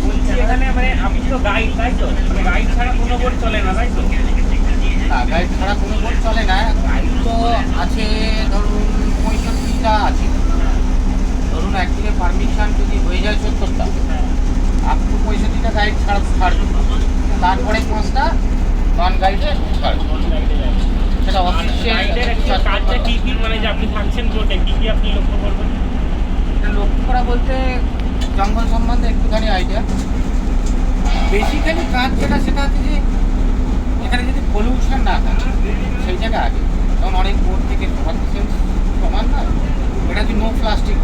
বলছি এখানে মানে আপনি তো গাইড তাই তো, মানে গাইড ছাড়া কোনো বোট চলে না তাই তো? না, গাইড ছাড়া কোনো বোট চলে না। গাইড তো আছে ধরুন 65টা আছে। ধরুন একদিনে পারমিশন যদি হয়ে যায় 70টা, আপ টু 65টা গাইড ছাড়বে। তারপরে 5টা নন গাইডে ছাড়বে। সেটা গাইডের একটা কাজটা কী কী, মানে যে আপনি থাকছেন বোটে কী কী আপনি লক্ষ্য করবেন? লক্ষ্য করা বলতে জঙ্গল সম্বন্ধে একটুখানি আইডিয়া। বেসিক্যালি কাজ যেটা সেটা হচ্ছে যে এখানে যদি পলিউশন না থাকে সেই জায়গায় আগে, যেমন অনেক বোর্ড থেকে সমান না, এটা হচ্ছে নো প্লাস্টিক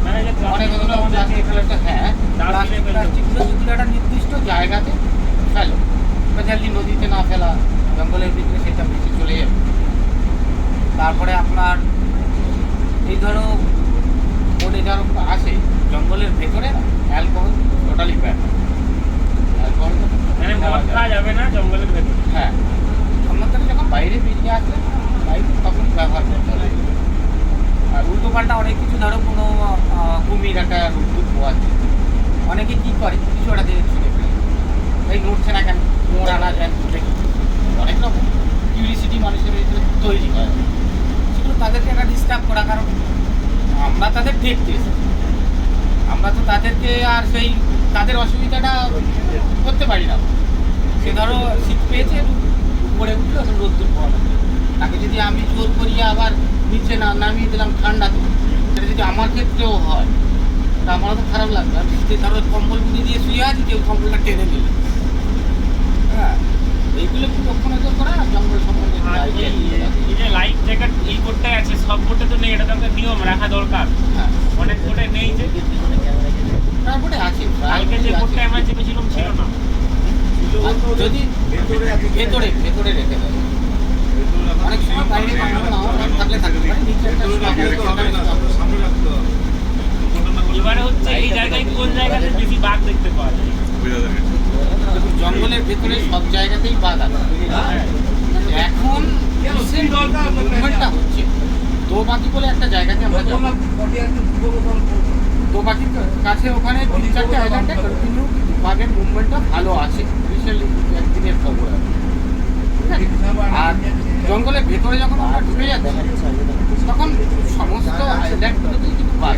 মানে যে অনেক প্লাস্টিক, হ্যাঁ প্লাস্টিকগুলো যদি একটা নির্দিষ্ট জায়গাতে ফেলো, স্পেশালি নদীতে না ফেলা, জঙ্গলের ভিতরে সেটা বেশি চলে যাবে। তারপরে আপনার এই ধরো বোর্ডে যারা আসে জঙ্গলের ভেতরে না, অ্যালকোহল টোটালি ব্যান। অ্যালকোহল মানে মদ খাওয়া যাবে না জঙ্গলের ভেতরে? হ্যাঁ, আমরা যখন বাইরে বেরিয়ে আসবে বাইরে তখন ব্যবহার করতে হবে। আর উল্টো পাল্টা অনেক কিছু, ধরো কোনো কুমির একটা রূপ পোয়াচ্ছে, অনেকে কী করে কিছু একটা দিয়ে ছুঁড়ে ফেলে, এই নড়ছে না কেন, মোড় আনা যায়, অনেক রকম কিউরিসিটি মানুষের ভিতরে তৈরি হয়। সেগুলো তাদেরকে একটা ডিস্টার্ব করা, কারণ আমরা তাদের দেখতে এসেছি, আমরা তো তাদেরকে আর সেই তাদের অসুবিধাটা করতে পারি না। সে ধরো শীত পেয়েছে, উপরে উঠলো, রোদ্দুর পাওয়া, তাকে যদি আমি জোর করিয়ে আবার নিচে না নামিয়ে দিলাম ঠান্ডাতে, সেটা যদি আমার ক্ষেত্রেও হয় তা আমারও তো খারাপ লাগবে। আমি শীতে ধরো কম্বল মুড়ি দিয়ে শুয়ে আছি, কেউ কম্বলটা টেনে নিল। হ্যাঁ, এইগুলো একটু লক্ষ্য নজর করা, জঙ্গল সম্বন্ধে এই যে লাইফ জ্যাকেট এই বোটটা আছে, সব বোটে তো নেই, এটা তো একটা নিয়ম রাখা দরকার। হ্যাঁ, অনেক বোটে নেই যে, তারপরে আছে কালকে যে বোটটা আমরা চেপেছিলাম ছিল না। যদি ভেতরে ভেতরে রেখে দেয়, অনেক সময় বাইরে থাকলে থাকতে পারে, নিচে একটা এবারে হচ্ছে এই জায়গায় কোন জায়গাতে বেশি বাঘ দেখতে পাওয়া যায়? জঙ্গলের ভেতরে সব জায়গাতেই বাঘ আছে। এখন মুভমেন্টটা হচ্ছে দোবাকি বলে একটা জায়গাতে আমরা যাবো। দোবাকির কাছে ওখানে 3-4টে আইল্যান্ডে কন্টিনিউ বাঘের মুভমেন্টটা ভালো আছে, রিসেন্টলি একদিনের খবর আছে। আর জঙ্গলের ভেতরে যখন আমরা ঢুকে যাচ্ছি তখন সমস্ত আইল্যান্ডগুলোতেই কিন্তু বাঘ।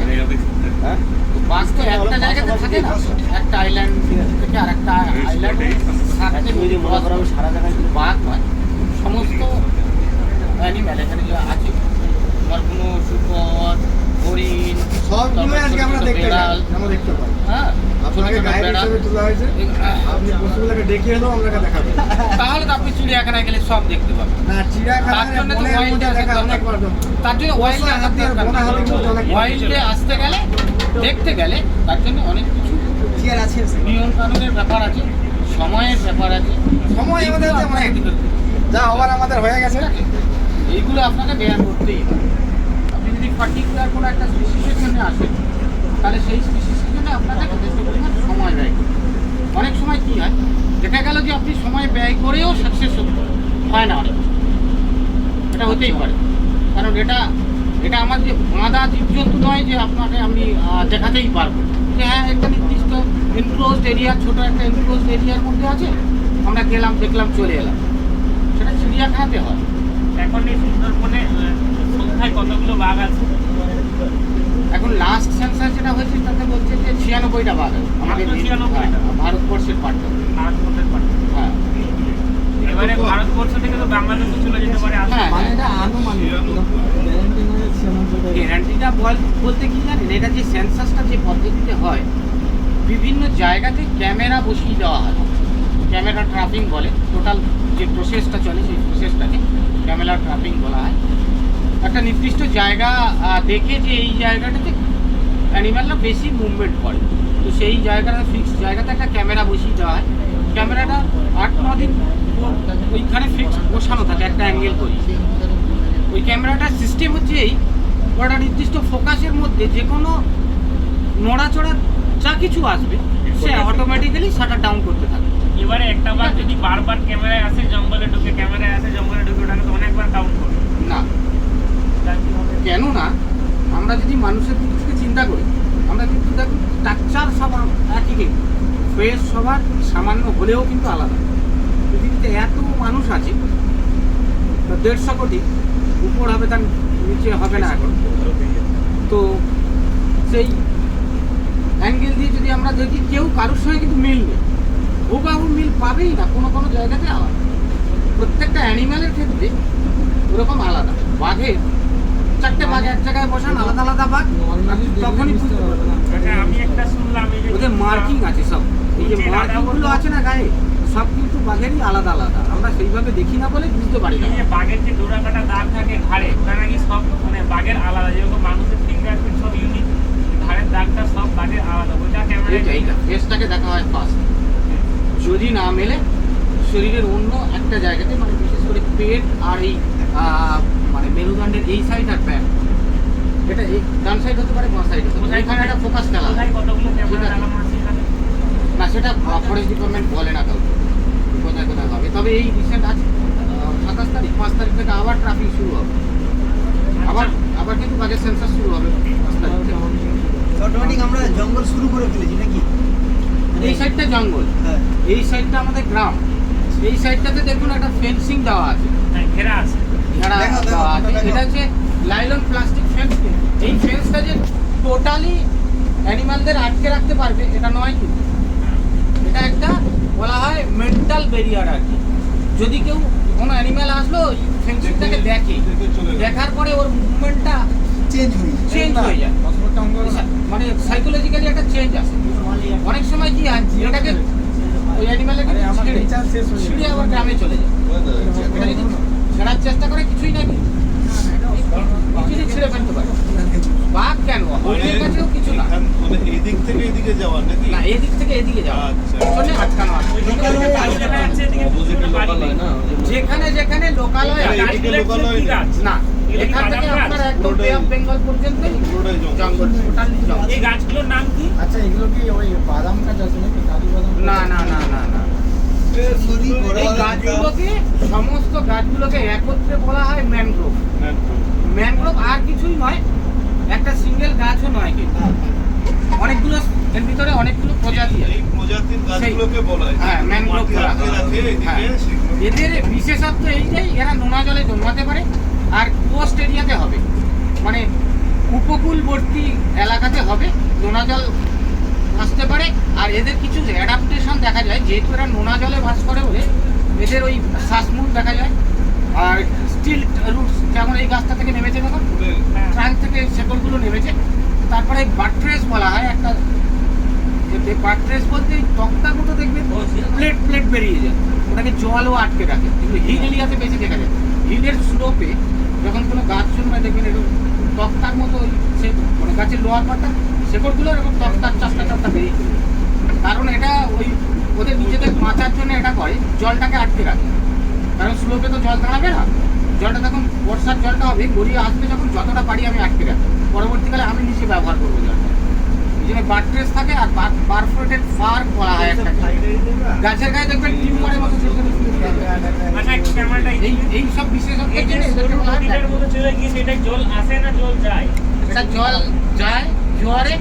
বাঘ তো একটা জায়গাতে থাকে না, একটা আইল্যান্ড থেকে আর একটা আইল্যান্ডে সাথে সারা জায়গায় বাঘ হয়। সমস্ত অ্যানিম্যাল এখানে যে আছে, আমার কোনো শুকর, হরিণ, সবগুলো আজকে আমরা দেখতে পাই। হ্যাঁ, আপনাকে গাইড হিসেবে তোলা হয়েছে, আপনি পশুগুলোকে দেখিয়ে দাও, আমরা দেখাবো। তাহলে তো আপনি চিড়িয়াখানায় গেলে সব দেখতে পাবেন। না, চিড়িয়াখানায় তার জন্য তো বনের মধ্যে দেখা অনেকবার দরকার। তার জন্য ওয়াইল্ডে ওয়াইল্ডে আসতে গেলে, দেখতে গেলে তার জন্য অনেক কিছু চেয়ার আছে, নিয়ম কানুনের ব্যাপার আছে, সময়ের ব্যাপার আছে। সময় আমাদের হাতে অনেক, যা হবার আমাদের হয়ে গেছে। এইগুলো আপনাকে বেয়ার করতেই হবে। আপনি যদি পার্টিকুলার কোনো একটা স্পিসিসের জন্য আসেন, তাহলে সেই স্পিসিসের জন্য আপনাকে যথেষ্ট পরিমাণ সময় ব্যয় করতে হবে। অনেক সময় কী হয়, দেখা গেল যে আপনি সময় ব্যয় করেও সাকসেস হয় না, অনেক এটা হতেই পারে। কারণ এটা আমার যে বাঁধা জীবজন্তু নয় যে আপনাকে আমি দেখাতেই পারবো যে হ্যাঁ একটা নির্দিষ্ট এনক্লোজড এরিয়া, ছোটো একটা এনক্লোজড এরিয়ার মধ্যে আছে, আমরা গেলাম দেখলাম চলে এলাম, সেটা চিড়িয়াখানাতে হয়। এখন এই সুন্দরবনে সংখ্যায় কতগুলো বাঘ আছে? এখন লাস্ট সেন্সাস যেটা হয়েছে তাতে বলছে যে 96টা বাঘ আছে আমাদের 96টা? ভারতবর্ষের পার্টটা। ভারতবর্ষের পার্ট। হ্যাঁ, এবারে ভারতবর্ষ থেকে তো বাংলাদেশে চলে যেতে পারে। হ্যাঁ, মানে এটা আনুমানিক গ্যারান্টিটা বলতে কি জানেন, এটা যে সেন্সাসটা যে পদ্ধতিতে হয়, বিভিন্ন জায়গাতে ক্যামেরা বসিয়ে দেওয়া হয়, ক্যামেরা ট্র্যাপিং বলে। টোটাল যে প্রসেসটা চলে সেই প্রসেসটাকে ক্যামেরা ট্র্যাপিং বলা হয়। একটা নির্দিষ্ট জায়গা দেখে যে এই জায়গাটাতে অ্যানিম্যালরা বেশি মুভমেন্ট করে, তো সেই জায়গাটা ফিক্সড জায়গাতে একটা ক্যামেরা বসিয়ে দেওয়া হয়। ক্যামেরাটা 8-9 দিন ওইখানে ফিক্স বসানো থাকে একটা অ্যাঙ্গেল করি। ওই ক্যামেরাটার সিস্টেম হচ্ছে এই, ওটা নির্দিষ্ট ফোকাসের মধ্যে যে কোনো নড়াচড়া যা কিছু আসবে সে অটোমেটিক্যালি শাটার ডাউন করতে থাকে। এবারে একটা বাঘ যদি বারবার ক্যামেরায় আসে, জঙ্গলে ঢুকে ওটাকে তো অনেকবার কাউন্ট করবে না, কেন না, আমরা যদি মানুষের দিক থেকে চিন্তা করি, আমরা কিন্তু দেখুন স্ট্রাকচার সব একই বয়স সবার সামান্য হলেও কিন্তু আলাদা। পৃথিবীতে এত মানুষ আছে, 150 কোটি উপর হবে, তার নিচে হবে না এখন। তো সেই অ্যাঙ্গেল দিয়ে যদি আমরা দেখি, কেউ কারোর সঙ্গে কিন্তু মিল নেই, হুবাহু মিল পাবেই না, কোনো কোনো জায়গাতে আলাদা। প্রত্যেকটা অ্যানিম্যালের ক্ষেত্রে ওরকম আলাদা। বাঘের 4টে বাঘ এক জায়গায় বসান, আলাদা আলাদা বাঘ, তখনই বুঝতে পারবে না। আচ্ছা, আমি একটা শুনলাম এই যে ওদের মার্কিং আছে সব, এই যে মার্কিংগুলো আছে না গায়ে, সব কিন্তু বাঘেরই আলাদা আলাদা। আমরা সেইভাবে দেখি না বলে বুঝতে পারি না। এই যে বাঘের যে ডোরা কাটা দাগ থাকে ঘাড়ে, ওটা নাকি সব মানে বাঘের আলাদা, যেরকম মানুষের ফিঙ্গারপ্রিন্ট সব ইউনিক, ঘাড়ের দাগটা সব বাঘের আলাদা। ওটা ক্যামেরা ফেসটাকে দেখা হয় ফার্স্ট, যদি না মেলে শরীরের অন্য একটা জায়গাতে, মানে বিশেষ করে পেট আর এই মানে মেরুদণ্ডের এই সাইড আর ব্যাক, এটা এই ডান সাইড হতে পারে, বাঁ সাইড হতে পারে, এখানে একটা ফোকাস খেলা হয়। কোথায় কতগুলো ক্যামেরা লাগানো আছে এখানে? না, সেটা ফরেস্ট ডিপার্টমেন্ট বলে না কাউকে কোথায় কোথায় হবে। তবে এই রিসেন্ট আছে 27 তারিখ, 5 তারিখ থেকে আবার ট্রাফিক শুরু হবে, আবার কিন্তু বাজেট সেন্সার শুরু হবে 5 তারিখ থেকে। অটোমেটিক আমরা জঙ্গল শুরু করে ফেলেছি নাকি? এই সাইডটা জঙ্গল, হ্যাঁ, এই সাইডটা আমাদের গ্রাম। এই সাইডটাতে দেখুন একটা ফেন্সিং দেওয়া আছে, হ্যাঁ, ঘেরা আছে। ঘেরা দেখো, দেখো, দেওয়া আছে। দেখো। এটা হচ্ছে লাইলন প্লাস্টিক ফেন্স। এই ফেন্সটা যে টোটালি অ্যানিমালদের আটকে রাখতে পারবে এটা নয়, কিন্তু এটা একটা বলা হয় মেন্টাল ব্যারিয়ার আর কি। যদি কেউ কোনো অ্যানিম্যাল আসলো ফেন্সিংটাকে দেখে, দেখার পরে ওর মুভমেন্টটা চেঞ্জ হয়ে যায়, মানে সাইকোলজিক্যালি একটা চেঞ্জ আসে। অনেক সময় কি হয়, এটাকে ওই অ্যানিম্যালটাকে ছিঁড়ে আবার গ্রামে চলে যায়। এটা যদি ছেড়ার চেষ্টা করে কিছুই না, কিছুই ছিঁড়ে ফেলতে পারে। বাঘ কেন, ওদের কাছেও কিছু না, মানে এদিক থেকে এদিকে যাওয়ার নাকি? না এদিক থেকে এদিকে যাওয়া, আচ্ছা। পেছনে আটকানো আছে। ওই দিকে বাড়ি দেখা যাচ্ছে, এদিকে অপোজিটে বাড়ি লোকাল নেই। হয় না? যেখানে যেখানে লোকালয় এই আছে, এদিকে লোকাল হয় কি না? গাছ? না এখান থেকে আপনার একদম বে অফ বেঙ্গল পর্যন্ত পুরোটাই জঙ্গল। জঙ্গল, টোটালি জঙ্গল। এই গাছগুলোর নাম কি? আচ্ছা, এগুলো কি ওই বাদাম গাছ আছে নাকি, কাজু বাদাম? না না না না না, এই গাছগুলোকে, সমস্ত গাছগুলোকে একত্রে বলা হয় ম্যানগ্রোভ। ম্যানগ্রোভ আর কিছুই নয়, একটা সিঙ্গেল গাছও নয়, কিন্তু অনেকগুলো, এর ভিতরে অনেকগুলো প্রজাতি আছে। এই প্রজাতির গাছগুলোকে বলা হয়। হ্যাঁ, ম্যানগ্রোভ মাটি বলা আটকে হয়। রাখে এদিকে, হ্যাঁ। সেগুলো- এদের বিশেষত্ব এইটাই, এরা নোনা জলে জন্মাতে পারে আর কোস্ট এরিয়াতে হবে, মানে উপকূলবর্তী এলাকাতে হবে, নোনা জল ভাসতে পারে। আর এদের কিছু অ্যাডাপ্টেশন দেখা যায়, যেহেতু এরা নোনা জলে বাস করে বলে এদের ওই শ্বাসমূল দেখা যায়। আর স্টিল রুটস, যেমন এই গাছটা থেকে নেমেছে, দেখুন ট্রাঙ্ক থেকে শেকড়গুলো নেমেছে। তারপরে বাট্রেস বলা হয় একটা, বাট্রেস বলতে এই তক্তার মতো দেখবে প্লেট প্লেট বেরিয়ে যায়, ওটাকে জলও আটকে রাখে। কিন্তু হিল এরিয়াতে বেশি দেখা যায়, হিলের স্লোপে যখন কোনো গাছ জন্মায় দেখবেন এরকম তক্তার মতো সে মানে গাছের লোয়ার পাতা শেকড়গুলো এরকম তক্তার চাপটা চাপটা বেরিয়ে যায়। কারণ এটা ওই ওদের নিজেদের বাঁচার জন্য এটা করে, জলটাকে আটকে রাখে। কারণ স্লোপে তো জল দাঁড়াবে না, জলটা তখন বর্ষার জলটা হবে গড়িয়ে আসবে, যখন যতটা পারি আমি আটকে রাখি, পরবর্তীকালে আমি নিচে ব্যবহার করবো জলটা। এই জন্য বাট্রেস থাকে। আর পারফোরেটেড ফার বলা হয় একটা, গাছের গায়ে দেখবেন টিউমারের মতো ছোট ছোট ফুল থাকে। আচ্ছা, ক্যামেরাটা এই সব বিশেষত্ব এই যে এদেরকে বলা হয় নদীটার মধ্যে চলে গিয়েছে, এটা জল আসে না জল যায়? এটা জল যায় জোয়ারে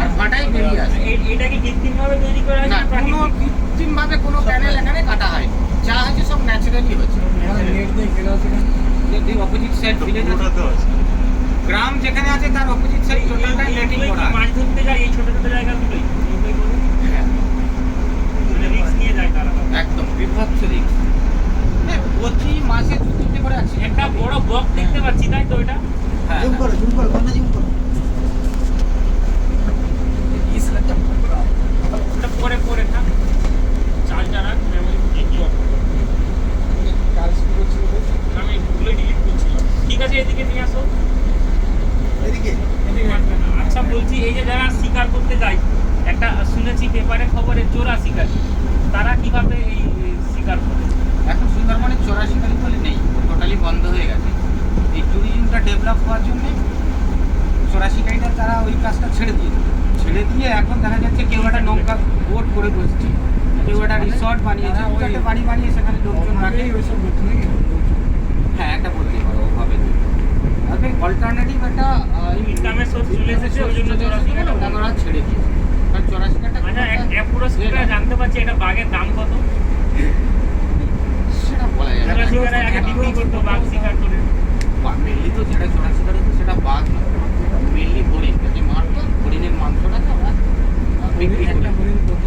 আর ভাটায় বেরিয়ে আসে। এটা কি কৃত্রিমভাবে তৈরি করা হয়েছে না, না কোনো প্রাকৃতিক? কৃত্রিমভাবে কোনো প্যানেল এখানে কাটা হয়, যা হচ্ছে সব ন্যাচারালি হচ্ছে। নেট দিয়ে ঘেরা আছে না? যদি অপোজিট সাইড ভিলেজ আছে, ওটাতে আছে। গ্রাম যেখানে আছে তার অপোজিট সাইড টোটালটাই নেটিং এইগুলোই করা কি আছে। মাছ ধরতে যায় এই ছোট ছোট জায়গাগুলোই? হ্যাঁ, মানে রিস্ক নিয়ে যায় তারা। একদম বিভৎস দিক। প্রতি মাসে 2-3টে করে অ্যাক্সিডেন্ট। একটা বড় বক দেখতে পাচ্ছি, তাই তো এটা? হ্যাঁ, জুম করো, ঘন্টা জুম করো। ওটা পরে পরে থাক, চার্জার আর মেমোরি কি হবে, কাজ শুরু করছিল তো? আমি ভুলে ডিলিট করছিলাম। ঠিক আছে, এদিকে নিয়ে আসো। এদিকে আচ্ছা, বলছি এই যে যারা শিকার করতে যায়, একটা শুনেছি পেপারে খবরে চোরা শিকার, তারা কিভাবে এই শিকার করে? এখন সুন্দরবনে চোরা শিকারি বলে নেই, টোটালি বন্ধ হয়ে গেছে। এই ট্যুরিজমটা ডেভেলপ হওয়ার জন্য চোরা শিকারিটা তারা ওই কাজটা ছেড়ে দিয়েছে। ছেড়ে দিয়ে এখন দেখা যাচ্ছে কেউ একটা নৌকা বোট করে বসছে, কেউ একটা রিসর্ট বানিয়েছে, ওই- একটা বাড়ি বানিয়ে সেখানে লোকজন রাখে। ওইসব করতে নাকি? হ্যাঁ, একটা বলতেই পারো ওভাবে। তবে অল্টারনেটিভ একটা ইনকামের সোর্স চলে এসেছে, ওই জন্য চোরা শিকারটা বন্ধ। ওরা ছেড়ে দিয়েছে, কারণ চোরা শিকারটা আচ্ছা, পুরো শিকারটা জানতে বাঘের দাম কত? সেটা বলা যায় চোরা না। শিকারে আগে বিক্রি করতো বাঘ শিকার করে। মেনলি তো যেটা চোরা শিকার হতো সেটা বাঘ না, মেনলি হরিণ, যে মারতো হরিণের মাংসটাকে আমরা বিক্রি করি। একটা হরিণ কত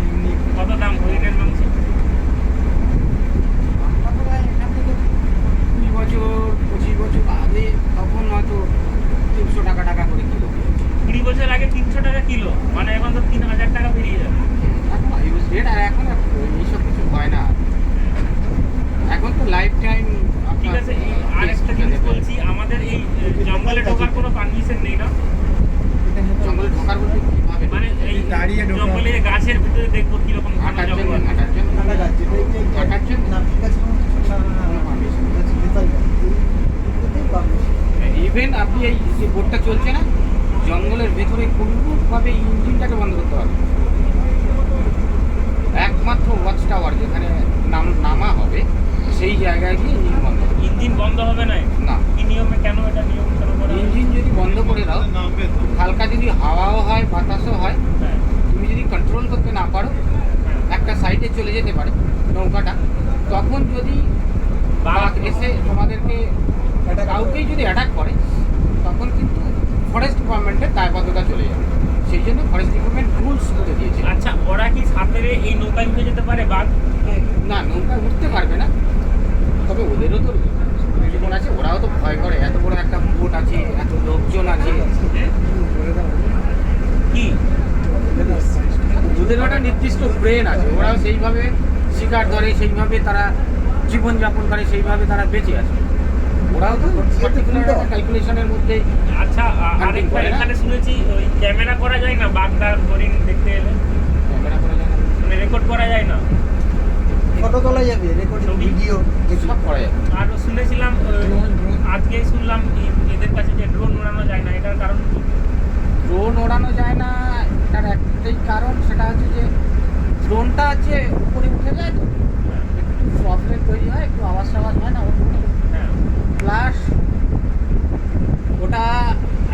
এমনি কত দাম হরিণের মাংস? আমরা প্রায় এখান থেকে 20 বছর 25 বছর আগে তখন হয়তো 300 টাকা করে কিলো। 20 বছর আগে 300 টাকা কিলো, মানে এখন তো 3000 টাকা বেরিয়ে যাবে। এখন ইউজ রেট, আর এখন আর এইসব কিছু হয় না। এখন তো লাইফ টাইম। ঠিক আছে, আরেকটা জিনিস বলছি, আমাদের এই জঙ্গলে ঢোকার কোনো পারমিশন নেই না? জঙ্গলে ঢোকার বলতে কিভাবে? মানে এই দাঁড়িয়ে ঢোকা। জঙ্গলে গাছের ভিতরে দেখবো কিরকম ঘন হাঁটার জন্য, জঙ্গল। হাঁটার জন্য, কাটা গাছ যেটাই যে হাঁটার জন্য নারকেল গাছের মতো ছোট কোনো permission নেই। গাছ বেতাল গাছ এইগুলোতেই permission। ইভেন আপনি এই যে বোটটা চলছে না, জঙ্গলের ভেতরে কোনোভাবে ইঞ্জিনটাকে বন্ধ করতে পারবেন না। একমাত্র ওয়াচ টাওয়ার যেখানে নামা হবে সেই জায়গায় গিয়ে ইঞ্জিন বন্ধ হবে। ইঞ্জিন বন্ধ হবে না? না, কি নিয়মে, কেন এটা নিয়ম কেন করা হয়? ইঞ্জিন যদি বন্ধ করে দাও, নামবে তো। হালকা যদি হাওয়াও হয় বাতাসও হয়, হ্যাঁ, তুমি যদি কন্ট্রোল করতে না পারো, হ্যাঁ। একটা সাইডে চলে যেতে পারে নৌকাটা, তখন যদি বাঘ এসে তোমাদেরকে কাউকেই যদি অ্যাটাক করে, তখন কিন্তু ফরেস্ট ডিপার্টমেন্টের দায়বদ্ধতা চলে যাবে। সেই জন্য ফরেস্ট ডিপার্টমেন্ট রুলস করে দিয়েছে। আচ্ছা, ওরা কি সাঁতরে এই নৌকায় উঠে যেতে পারে বাঘ? না, নৌকা উঠতে পারবে না, তবে ওদেরও তো জীবন আছে, ওরাও তো ভয় করে। এত বড় একটা বোট আছে, এত লোকজন আছে, কি ওদেরও একটা নির্দিষ্ট ব্রেন আছে, ওরাও সেইভাবে শিকার ধরে, সেইভাবে তারা জীবনযাপন করে, সেইভাবে তারা বেঁচে আছে। ওরাও তো পার্টিকুলার একটা ক্যালকুলেশনের মধ্যে। আচ্ছা, Hunting আরেকটা করে না? এখানে শুনেছি ওই ক্যামেরা করা যায় না বাঘ তার হরিণ দেখতে এলে, ক্যামেরা করা যায় না, মানে রেকর্ড করা যায় না? ফটো তোলা যাবে, রেকর্ডিং ছবি? ভিডিও সব করা যাবে। আর শুনেছিলাম আজকেই শুনলাম এদের কাছে যে ড্রোন উড়ানো যায় না, এটার কারণ কি? ড্রোন ওড়ানো যায় না, এটার একটাই কারণ, সেটা হচ্ছে যে ড্রোনটা হচ্ছে উপরে উঠে যায় তো, একটু প্রবলেম তৈরি হয়, একটু আওয়াজ হয় না ওর, হ্যাঁ, প্লাস ওটা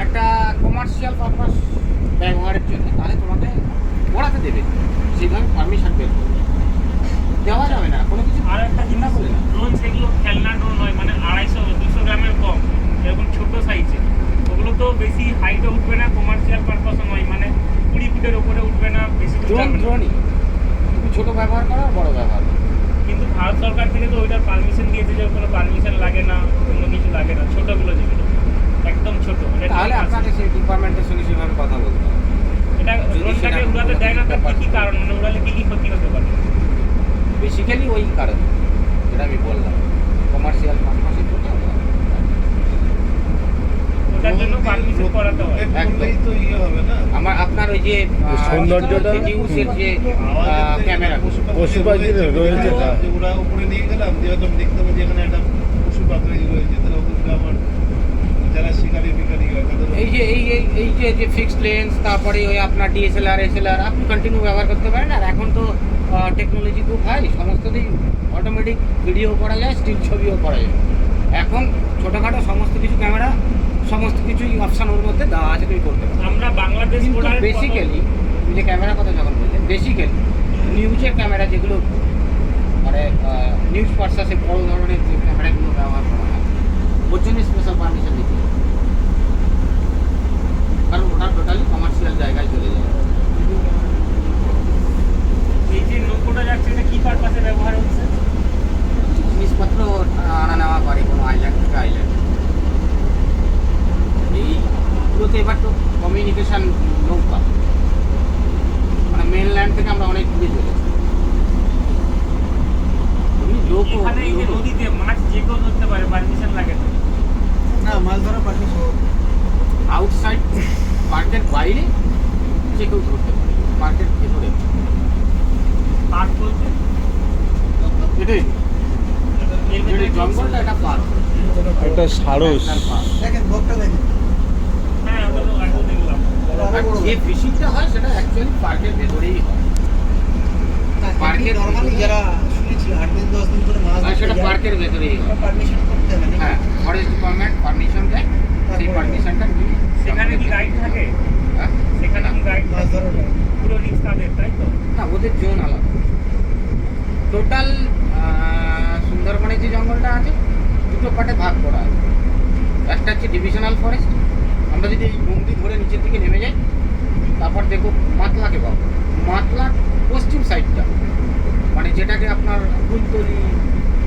একটা কমার্শিয়াল পারপাস ব্যবহারের জন্য, তাহলে তোমাকে ওড়াতে দেবে, সেইভাবে পারমিশন বের করবে, দেওয়া যাবে না কোনো কিছু। আর একটা জিনিস, বলে না, ড্রোন সেগুলো খেলনা ড্রোন হয়, মানে 250-200 গ্রামের কম, এরকম ছোট সাইজে। ওগুলো তো বেশি হাইটে উঠবে না, কমার্শিয়াল পারপাসও নয়, মানে 20 ফিটের উপরে উঠবে না, বেশি দূর ড্রোন যাবে না। ড্রোনই তুমি ছোটো ব্যবহার করো আর বড়ো ব্যবহার করো। কিন্তু ভারত সরকার থেকে তো ওইটার পারমিশন দিয়েছে যে কোনো পারমিশন লাগে না, কোনো কিছু লাগে না, ছোটগুলো যেগুলো একদম ছোট। তাহলে আপনাকে সেই ডিপার্টমেন্টের সঙ্গে সেভাবে কথা বলতে হবে। এটা যদি ড্রোনটাকে সেরকম উড়াতে কোনো দেয় না, তার ব্যাপার কি কারণ, মানে উড়ালে কি কি ক্ষতি হতে পারে? বেসিক্যালি ওই কারণ যেটা আমি বললাম, কমার্শিয়াল পারপাসের জন্য ওটার জন্য পারমিশন করাতে হয়। রোটেট করলেই তো ইয়ে হবে না। আপনার ওই যে সৌন্দর্যটা নিউজের যে আওয়াজের ক্যামেরা, পশু পাখি রয়েছে তা। যে ওরা উপরে নিয়ে গেলাম, দিয়ে হয়তো আমি দেখতে পাবো যে এখানে একটা পশু পাখি রয়েছে, তাহলে ওদেরকে আমার যারা শিকারি ফিকারি হয় তাদের এই যে এই যে ফিক্সড লেন্স, তারপরে ওই আপনার ডিএসএলআর এসএলআর আপনি কন্টিনিউ ব্যবহার করতে পারেন। আর এখন তো টেকনোলজি খুব হাই, সমস্ততেই অটোমেটিক ভিডিও করা যায়, স্টিল ছবিও করা যায়। এখন ছোটোখাটো সমস্ত কিছু ক্যামেরা, সমস্ত কিছুই অপশান ওর মধ্যে দেওয়া আছে, তুমি করতে পারো। আমরা বাংলাদেশ কিন্তু border-এর বেসিক্যালি তুমি যে ক্যামেরার কথা যখন বললেন, বেসিক্যালি নিউজের ক্যামেরা যেগুলো মানে নিউজ পার্সাসে বড় ধরনের যে ক্যামেরাগুলো ব্যবহার করা হয়, ওর জন্য স্পেশাল পারমিশন দিতে হবে, কারণ ওটা টোটালি কমার্শিয়াল জায়গায় চলে যায়। এই যে নৌকোটা যাচ্ছে, এটা কি পারপাসে ব্যবহার হচ্ছে? জিনিসপত্র আনা নেওয়া করে কোনো আইল্যান্ড থেকে আইল্যান্ড। এইগুলোতে এবার তো কমিউনিকেশন নৌকা, মানে মেনল্যান্ড থেকে আমরা অনেক দূরে চলে যাই। লোকও এখানে এই যে নদীতে মাছ যে কেউ ধরতে পারে, পারমিশন লাগে না? না, মাছ ধরা পারমিশন আউটসাইড পার্কের বাইরে যে কেউ ধরতে পারে, পার্কের ভেতরে পার্ক বলতে এটাই এর ভিতরে জঙ্গলটা একটা পার্ক, একটা সারস। দেখেন বকটা দেখেন হ্যাঁ, ওগুলো আগেও দেখলাম। আর যে ফিশিংটা হয় সেটা অ্যাকচুয়ালি পার্কের ভেতরেই হয়। পার্কের নর্মালি যারা শুনেছি 8 দিন 10 দিন করে মাছ আর সেটা পার্কের ভেতরেই হয়। পারমিশন করতে হবে হ্যাঁ, ফরেস্ট ডিপার্টমেন্ট পারমিশন দেয়, সেই পারমিশনটা নিয়ে সেখানে কি গাইড থাকে? হ্যাঁ? সেখানে কি গাইড মাছ ধরা পুরো রিস্ক তাদের, তাই তো? না, ওদের জোন আলাদা। যাচ্ছে ডিভিশনাল ফরেস্ট। আমরা যদি এই নন্দী ধরে নিচের দিকে নেমে যাই, তারপর দেখো মাতলাকে পাবো। মাতলার পশ্চিম সাইডটা মানে যেটাকে আপনার ফুলতলি,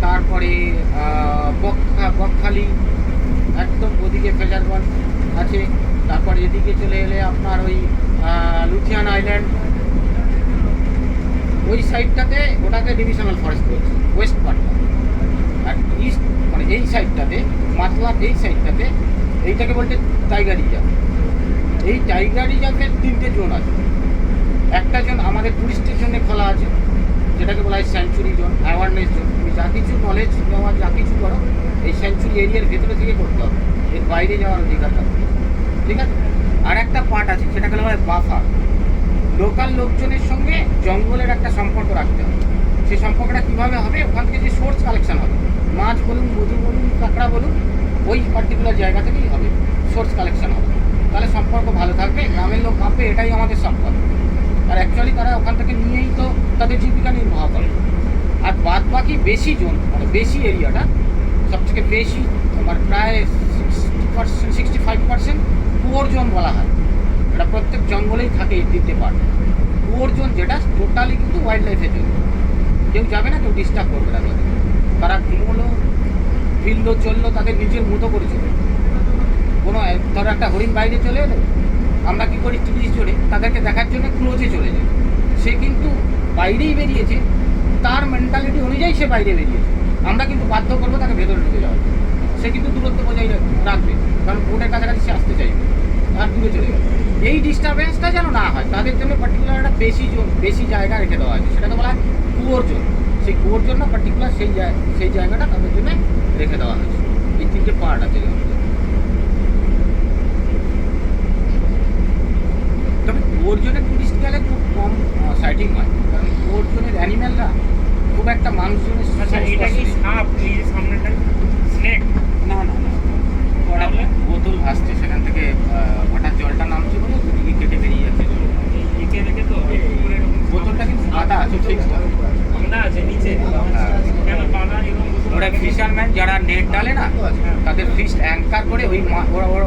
তারপরে বকখালি, একদম ওদিকে ফেজারগঞ্জ আছে। তারপরে এদিকে চলে এলে আপনার ওই লুথিয়ান আইল্যান্ড, ওই সাইডটাতে ওটাকে ডিভিশনাল ফরেস্ট বলছে, ওয়েস্ট পার্টটা। আর ইস্ট মানে এই সাইডটাতে, মাতলার এই সাইডটাতে, এইটাকে বলছে টাইগার রিজার্ভ। এই টাইগার রিজার্ভের 3টে জোন আছে। একটা জোন আমাদের টুরিস্টের জন্য খোলা আছে, যেটাকে বলা হয় স্যাঞ্চুরি জোন, অ্যাওয়ারনেস জোন। তুমি যা কিছু নলেজ নেওয়া, যা কিছু করো এই স্যাঞ্চুরি এরিয়ার ভেতরে থেকে করতে হবে, এর বাইরে যাওয়ার অধিকার থাকবে, ঠিক আছে? আর একটা পার্ট আছে, সেটাকে বলা হয় বাফার। লোকাল লোকজনের সঙ্গে জঙ্গলের একটা সম্পর্ক রাখতে হবে। সেই সম্পর্কটা কীভাবে হবে? ওখান থেকে যে সোর্স কালেকশন হবে, মাছ বলুন, মধু বলুন, কাঁকড়া বলুন, ওই পার্টিকুলার জায়গা থেকেই হবে সোর্স কালেকশন হবে। তাহলে সম্পর্ক ভালো থাকবে, গ্রামের লোক ভাববে এটাই আমাদের সম্পদ। আর অ্যাকচুয়ালি তারা ওখান থেকে নিয়েই তো তাদের জীবিকা নির্বাহ করে। আর বাদ বাকি বেশি জোন মানে বেশি এরিয়াটা সবথেকে বেশি আমার প্রায় 65% পুয়ার জোন বলা হয়। এটা প্রত্যেক জঙ্গলেই থাকে এই 3টে পার্ট। পুয়ার জোন যেটা টোটালি কিন্তু ওয়াইল্ড লাইফের জন্য, কেউ যাবে না, কেউ ডিস্টার্ব করবে না তাদের। তারা ঘুমোলো, ফিরলো, চললো, তাদের নিজের মতো করে চলবে। কোনো ধরো একটা হরিণ বাইরে চলে এলো, আমরা কী করি টিভি জোরে তাদেরকে দেখার জন্য ক্লোজে চলে যাই। সে কিন্তু বাইরেই বেরিয়েছে, তার মেন্টালিটি অনুযায়ী সে বাইরে বেরিয়েছে। আমরা কিন্তু বাধ্য করবো তাকে ভেতরে ঢুকে যাওয়ার। সে কিন্তু দূরত্ব বজায় রাখবে, কারণ বোটের কাছাকাছি সে আসতে চাইবে, আর দূরে চলে যাবে। এই ডিস্টারবেন্সটা যেন না হয় তাদের জন্য পার্টিকুলার একটা বেশি জায়গা রেখে দেওয়া হয়েছে, সেটাকে বলা হয় কুয়োর জোন। সেই কুয়োর জন্য পার্টিকুলার সেই জায়গাটা তাদের জন্য রেখে দেওয়া হয়েছে। এই 3টে পার্ট আছে। তবে কুয়োর জোনে টুরিস্ট গেলে খুব কম সাইটিং হয়, কারণ কুয়োর জোনের অ্যানিম্যালরা খুব একটা মানুষজনের আচ্ছা, এটা কি সাপ? এই যে সামনেটা স্নেক? না না না, ওরা বোতল ভাসছে, সেখান থেকে হঠাৎ জলটা নামছে বলে দুদিকে কেটে বেরিয়ে যাচ্ছে জল। একে রেখে তো উপরে এরকম বোতলটা কিন্তু বাঁধা আছে, ফিক্সড বাঁধা আছে নিচে। কেন বাঁধা? এরকম ওরা ফিশারম্যান যারা নেট ডালে না, তাদের ফিক্সড অ্যাঙ্কার করে ওই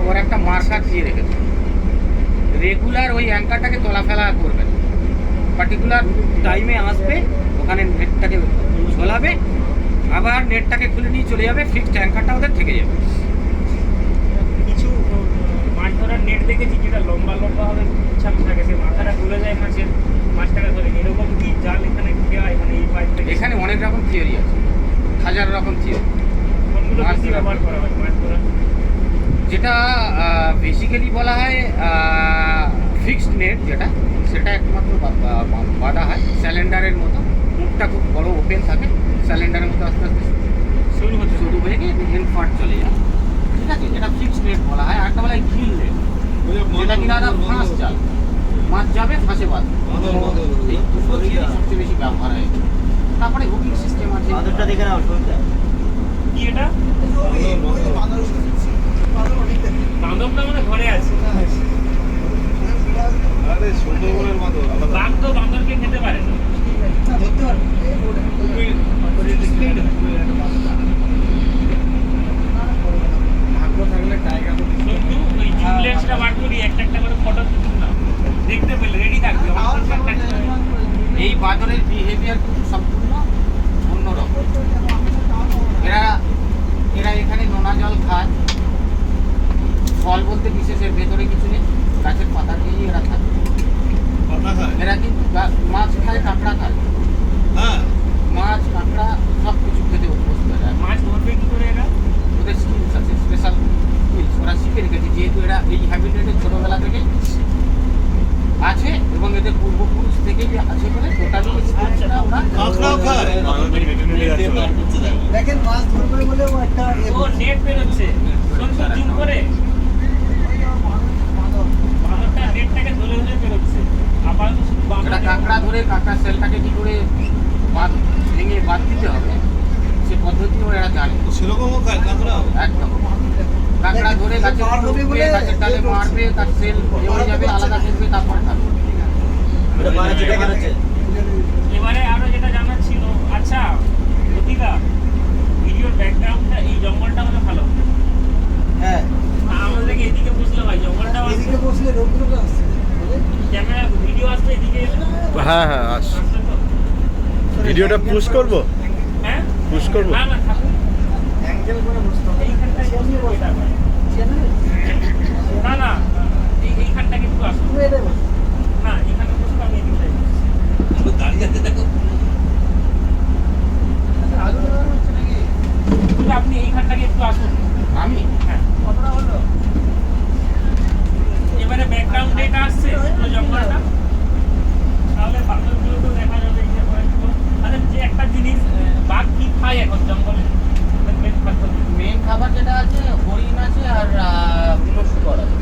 ওরা একটা মার্কার দিয়ে রেখেছে। রেগুলার ওই অ্যাঙ্কারটাকে তোলাফেলা করবে, পার্টিকুলার টাইমে আসবে, ওখানে নেটটাকে ঝোলাবে, আবার নেটটাকে খুলে নিয়ে চলে যাবে, ফিক্সড অ্যাঙ্কারটা ওদের থেকে যাবে। কিছু মাছ ধরার নেট দেখেছি যেটা লম্বা লম্বা হবে, ছাপ থাকে, সে মাথাটা খুলে যায় মাছের, মাছটাকে ধরে। এরকম কি জাল এখানে দেওয়া? এখানে এই পাইপ থেকে এখানে অনেক রকম থিওরি আছে, হাজার রকম থিওরি। কোনগুলো মাছ বেশি ধরা। ব্যবহার করা হয় মাছ ধরা? যেটা বেসিক্যালি বলা হয় ফিক্সড নেট, যেটা সেটা একমাত্র বাঁধা হয় স্যালেন্ডারের মতো। মুখটা খুব বড় ওপেন থাকে, স্যালেন্ডারের মতো আস্তে আস্তে শুরু হয়ে গিয়ে এন্ড পার্ট চলে যায়, ঠিক আছে? যেটা ফিক্সড নেট বলা হয়। আর একটা বলা হয় ঘিল নেট, যেটা কিনা ফাঁস জাল, মাছ যাবে ফাঁসে বাঁধ। এই দুটো থিওরি সবচেয়ে বেশি ব্যবহার হয়। তারপরে হুকিং সিস্টেম আছে। দেখে নাও ছবিটা। কি এটা? বাঁধবটা মানে ঘরে আছে। আরে সুন্দরবনের মতো আলাদা। বাঘ তো বাঁদরকে খেতে পারে না। ধরতে পারবে ভাগ্য থাকলে টাইগার কিন্তু ওই জুমলেন্সটা বার করি, একটা একটা করে ফটো তুলুন না, দেখতে পেলে রেডি থাকবে। আমার তো একটা এই বাঁদরের বিহেভিয়ার কিন্তু সম্পূর্ণ অন্যরকম। এরা এখানে নোনা জল খায়, ফল বলতে বিশেষের ভেতরে কিছু নেই, গাছের পাতা খেয়েই এরা থাকে। কথা হয়। এরা কিন্তু মাছ খায়, কাঁকড়া খায়, হ্যাঁ, মাছ কাঁকড়া সব কিছু খেতে অভ্যস্ত। এরা মাছ ধরবে কি করে এরা? ওদের স্কিলস আছে, স্পেশাল স্কিলস ওরা শিখে রেখেছে, যেহেতু এরা এই হ্যাবিটেটে ছোটোবেলা থেকে আছে এবং এদের পূর্বপুরুষ থেকেই আছে বলে টোটালি স্কিলসটা ওরা কাঁকড়াও খায়। দেখেন মাছ ধরবে বলে ও একটা ও নেট বেরোচ্ছে, জুম করে বাঁদরটা নেটটাকে ধরে ধরে বেরোচ্ছে। আপাতত শুধু এটা বাঁদর কাঁকড়া ধরে কাঁকড়ার সেলটাকে কি করে ভেঙে বাদ দিতে হবে সে পদ্ধতিও এরা জানে। সেরকমও খায় কাঁকড়াও। একদম কাঁকড়া ধরে গাছে উঠবে, গাছের ডালে মারবে, তার সেল হয়ে যাবে, আলাদা করবে, তারপর খাবে। এবারে আরো যেটা জানার ছিল, আচ্ছা প্রতিভা, ভিডিওর ব্যাকগ্রাউন্ডটা এই জঙ্গলটা হলে ভালো। হ্যাঁ আমাদেরকে এদিকে বসলে হয়, জঙ্গলটা এদিকে বসলে রোগগুলো আসছে বুঝলে? ক্যামেরা ভিডিও আসবে এদিকে হ্যাঁ হ্যাঁ আস আসবে তো? ভিডিওটা পুশ করবো হ্যাঁ পুশ করবো না না থাকুন অ্যাঙ্গেল করে বসতে হবে। এইখানটায় বসলে এটা হয়। না না এইখানটাকে একটু আসুন, তুমি এটা বসো। না এখানে বসলে আমি এদিকটায় কিন্তু আপনি এইখানটাকে একটু আসুন। আমি হ্যাঁ কতটা হলো এবারে ব্যাকগ্রাউন্ড এটা আসছে পুরো জঙ্গলটা, তাহলে বাদলগুলোকেও দেখা যাবে এই যে ফরেস্টগুলো। আচ্ছা যে একটা জিনিস বাঘ কি খায় এখন জঙ্গলে, মেন খাদ্য মেন খাবার যেটা আছে হরিণ আছে আর বুনো শুকর আছে।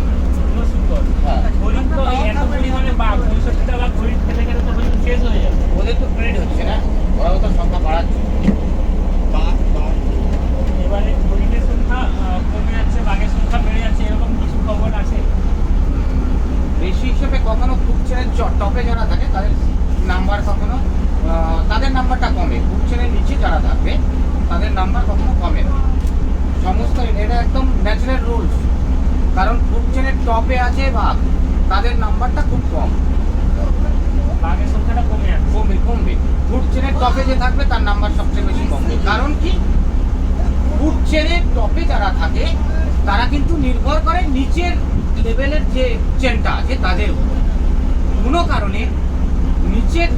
গুলো শুকর। হ্যাঁ। হরিণ তো এই এত পরিমাণে বাঘ 65টা বাঘ হরিণ খেতে খেতে তো হরিণ শেষ হয়ে যাবে। ওদের তো ব্রিড হচ্ছে না, ওরাও তো সংখ্যা বাড়াচ্ছে। এবারে হরিণের সংখ্যা কমে যাচ্ছে, বাঘের সংখ্যা বেড়ে যাচ্ছে, এরকম কিছু খবর আছে। বেশি হিসেবে কখনো কুকচেনের টপে যারা থাকে তাদের নাম্বার কখনো তাদের নাম্বারটা কমে, কুকচেনের নিচে যারা থাকবে তাদের নাম্বার কখনো কমে না। সমস্ত এটা একদম ন্যাচারাল রুলস, কারণ কুকচেনের টপে আছে বাঘ, তাদের নাম্বারটা খুব কম, বাঘের সংখ্যাটা কমে যাচ্ছে। কমবে কমবে। কুকচেনের টপে যে থাকবে তার নাম্বার সবচেয়ে বেশি কমবে। কারণ কি, কুকচেনের টপে যারা থাকে তারা কিন্তু নির্ভর করে নিচের লেভেলের যে চেনটা আছে তাদের উপর। কোনো কারণে নিচের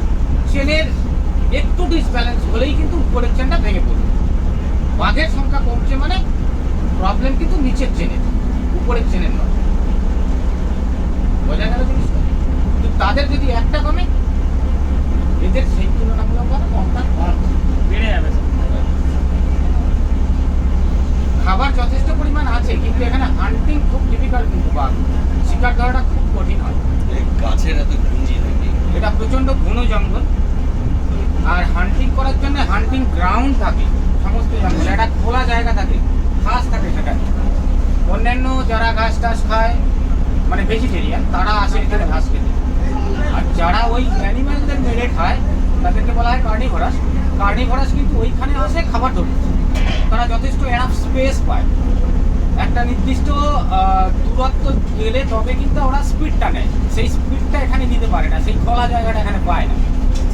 চেনের একটু ডিসব্যালেন্স হলেই কিন্তু উপরের চেনটা ভেঙে পড়বে। বাঘের সংখ্যা কমছে মানে প্রবলেম কিন্তু নিচের চেনের, উপরের চেনের নয়। বোঝা গেল জিনিসটা? কিন্তু তাদের যদি একটা কমে, এদের সেই তুলনামূলকভাবে কমটা কম। বেড়ে যাবে সংখ্যা। খাবার যথেষ্ট পরিমাণ আছে, কিন্তু এখানে হান্টিং খুব ডিফিকাল্ট, কিন্তু বাঘ শিকার ধরাটা খুব কঠিন হয়। গাছের এত ঘুঞ্জি নাকি এটা প্রচণ্ড ঘন জঙ্গল, আর হান্টিং করার জন্য হান্টিং গ্রাউন্ড থাকে সমস্ত জঙ্গলে, একটা খোলা জায়গা থাকে, ঘাস থাকে সেখানে। অন্যান্য যারা ঘাস টাস খায় মানে ভেজিটেরিয়ান তারা আসে এখানে ঘাস খেতে, আর যারা ওই অ্যানিম্যালদের মেরে খায় তাদেরকে বলা হয় কার্নিভোরাস। কার্নিভোরাস কিন্তু ওইখানে আসে খাবার ধরতে, তারা যথেষ্ট এনাফ স্পেস পায়। একটা নির্দিষ্ট দূরত্ব গেলে তবে কিন্তু ওরা স্পিডটা নেয়, সেই স্পিডটা এখানে নিতে পারে না, সেই খোলা জায়গাটা এখানে পায় না।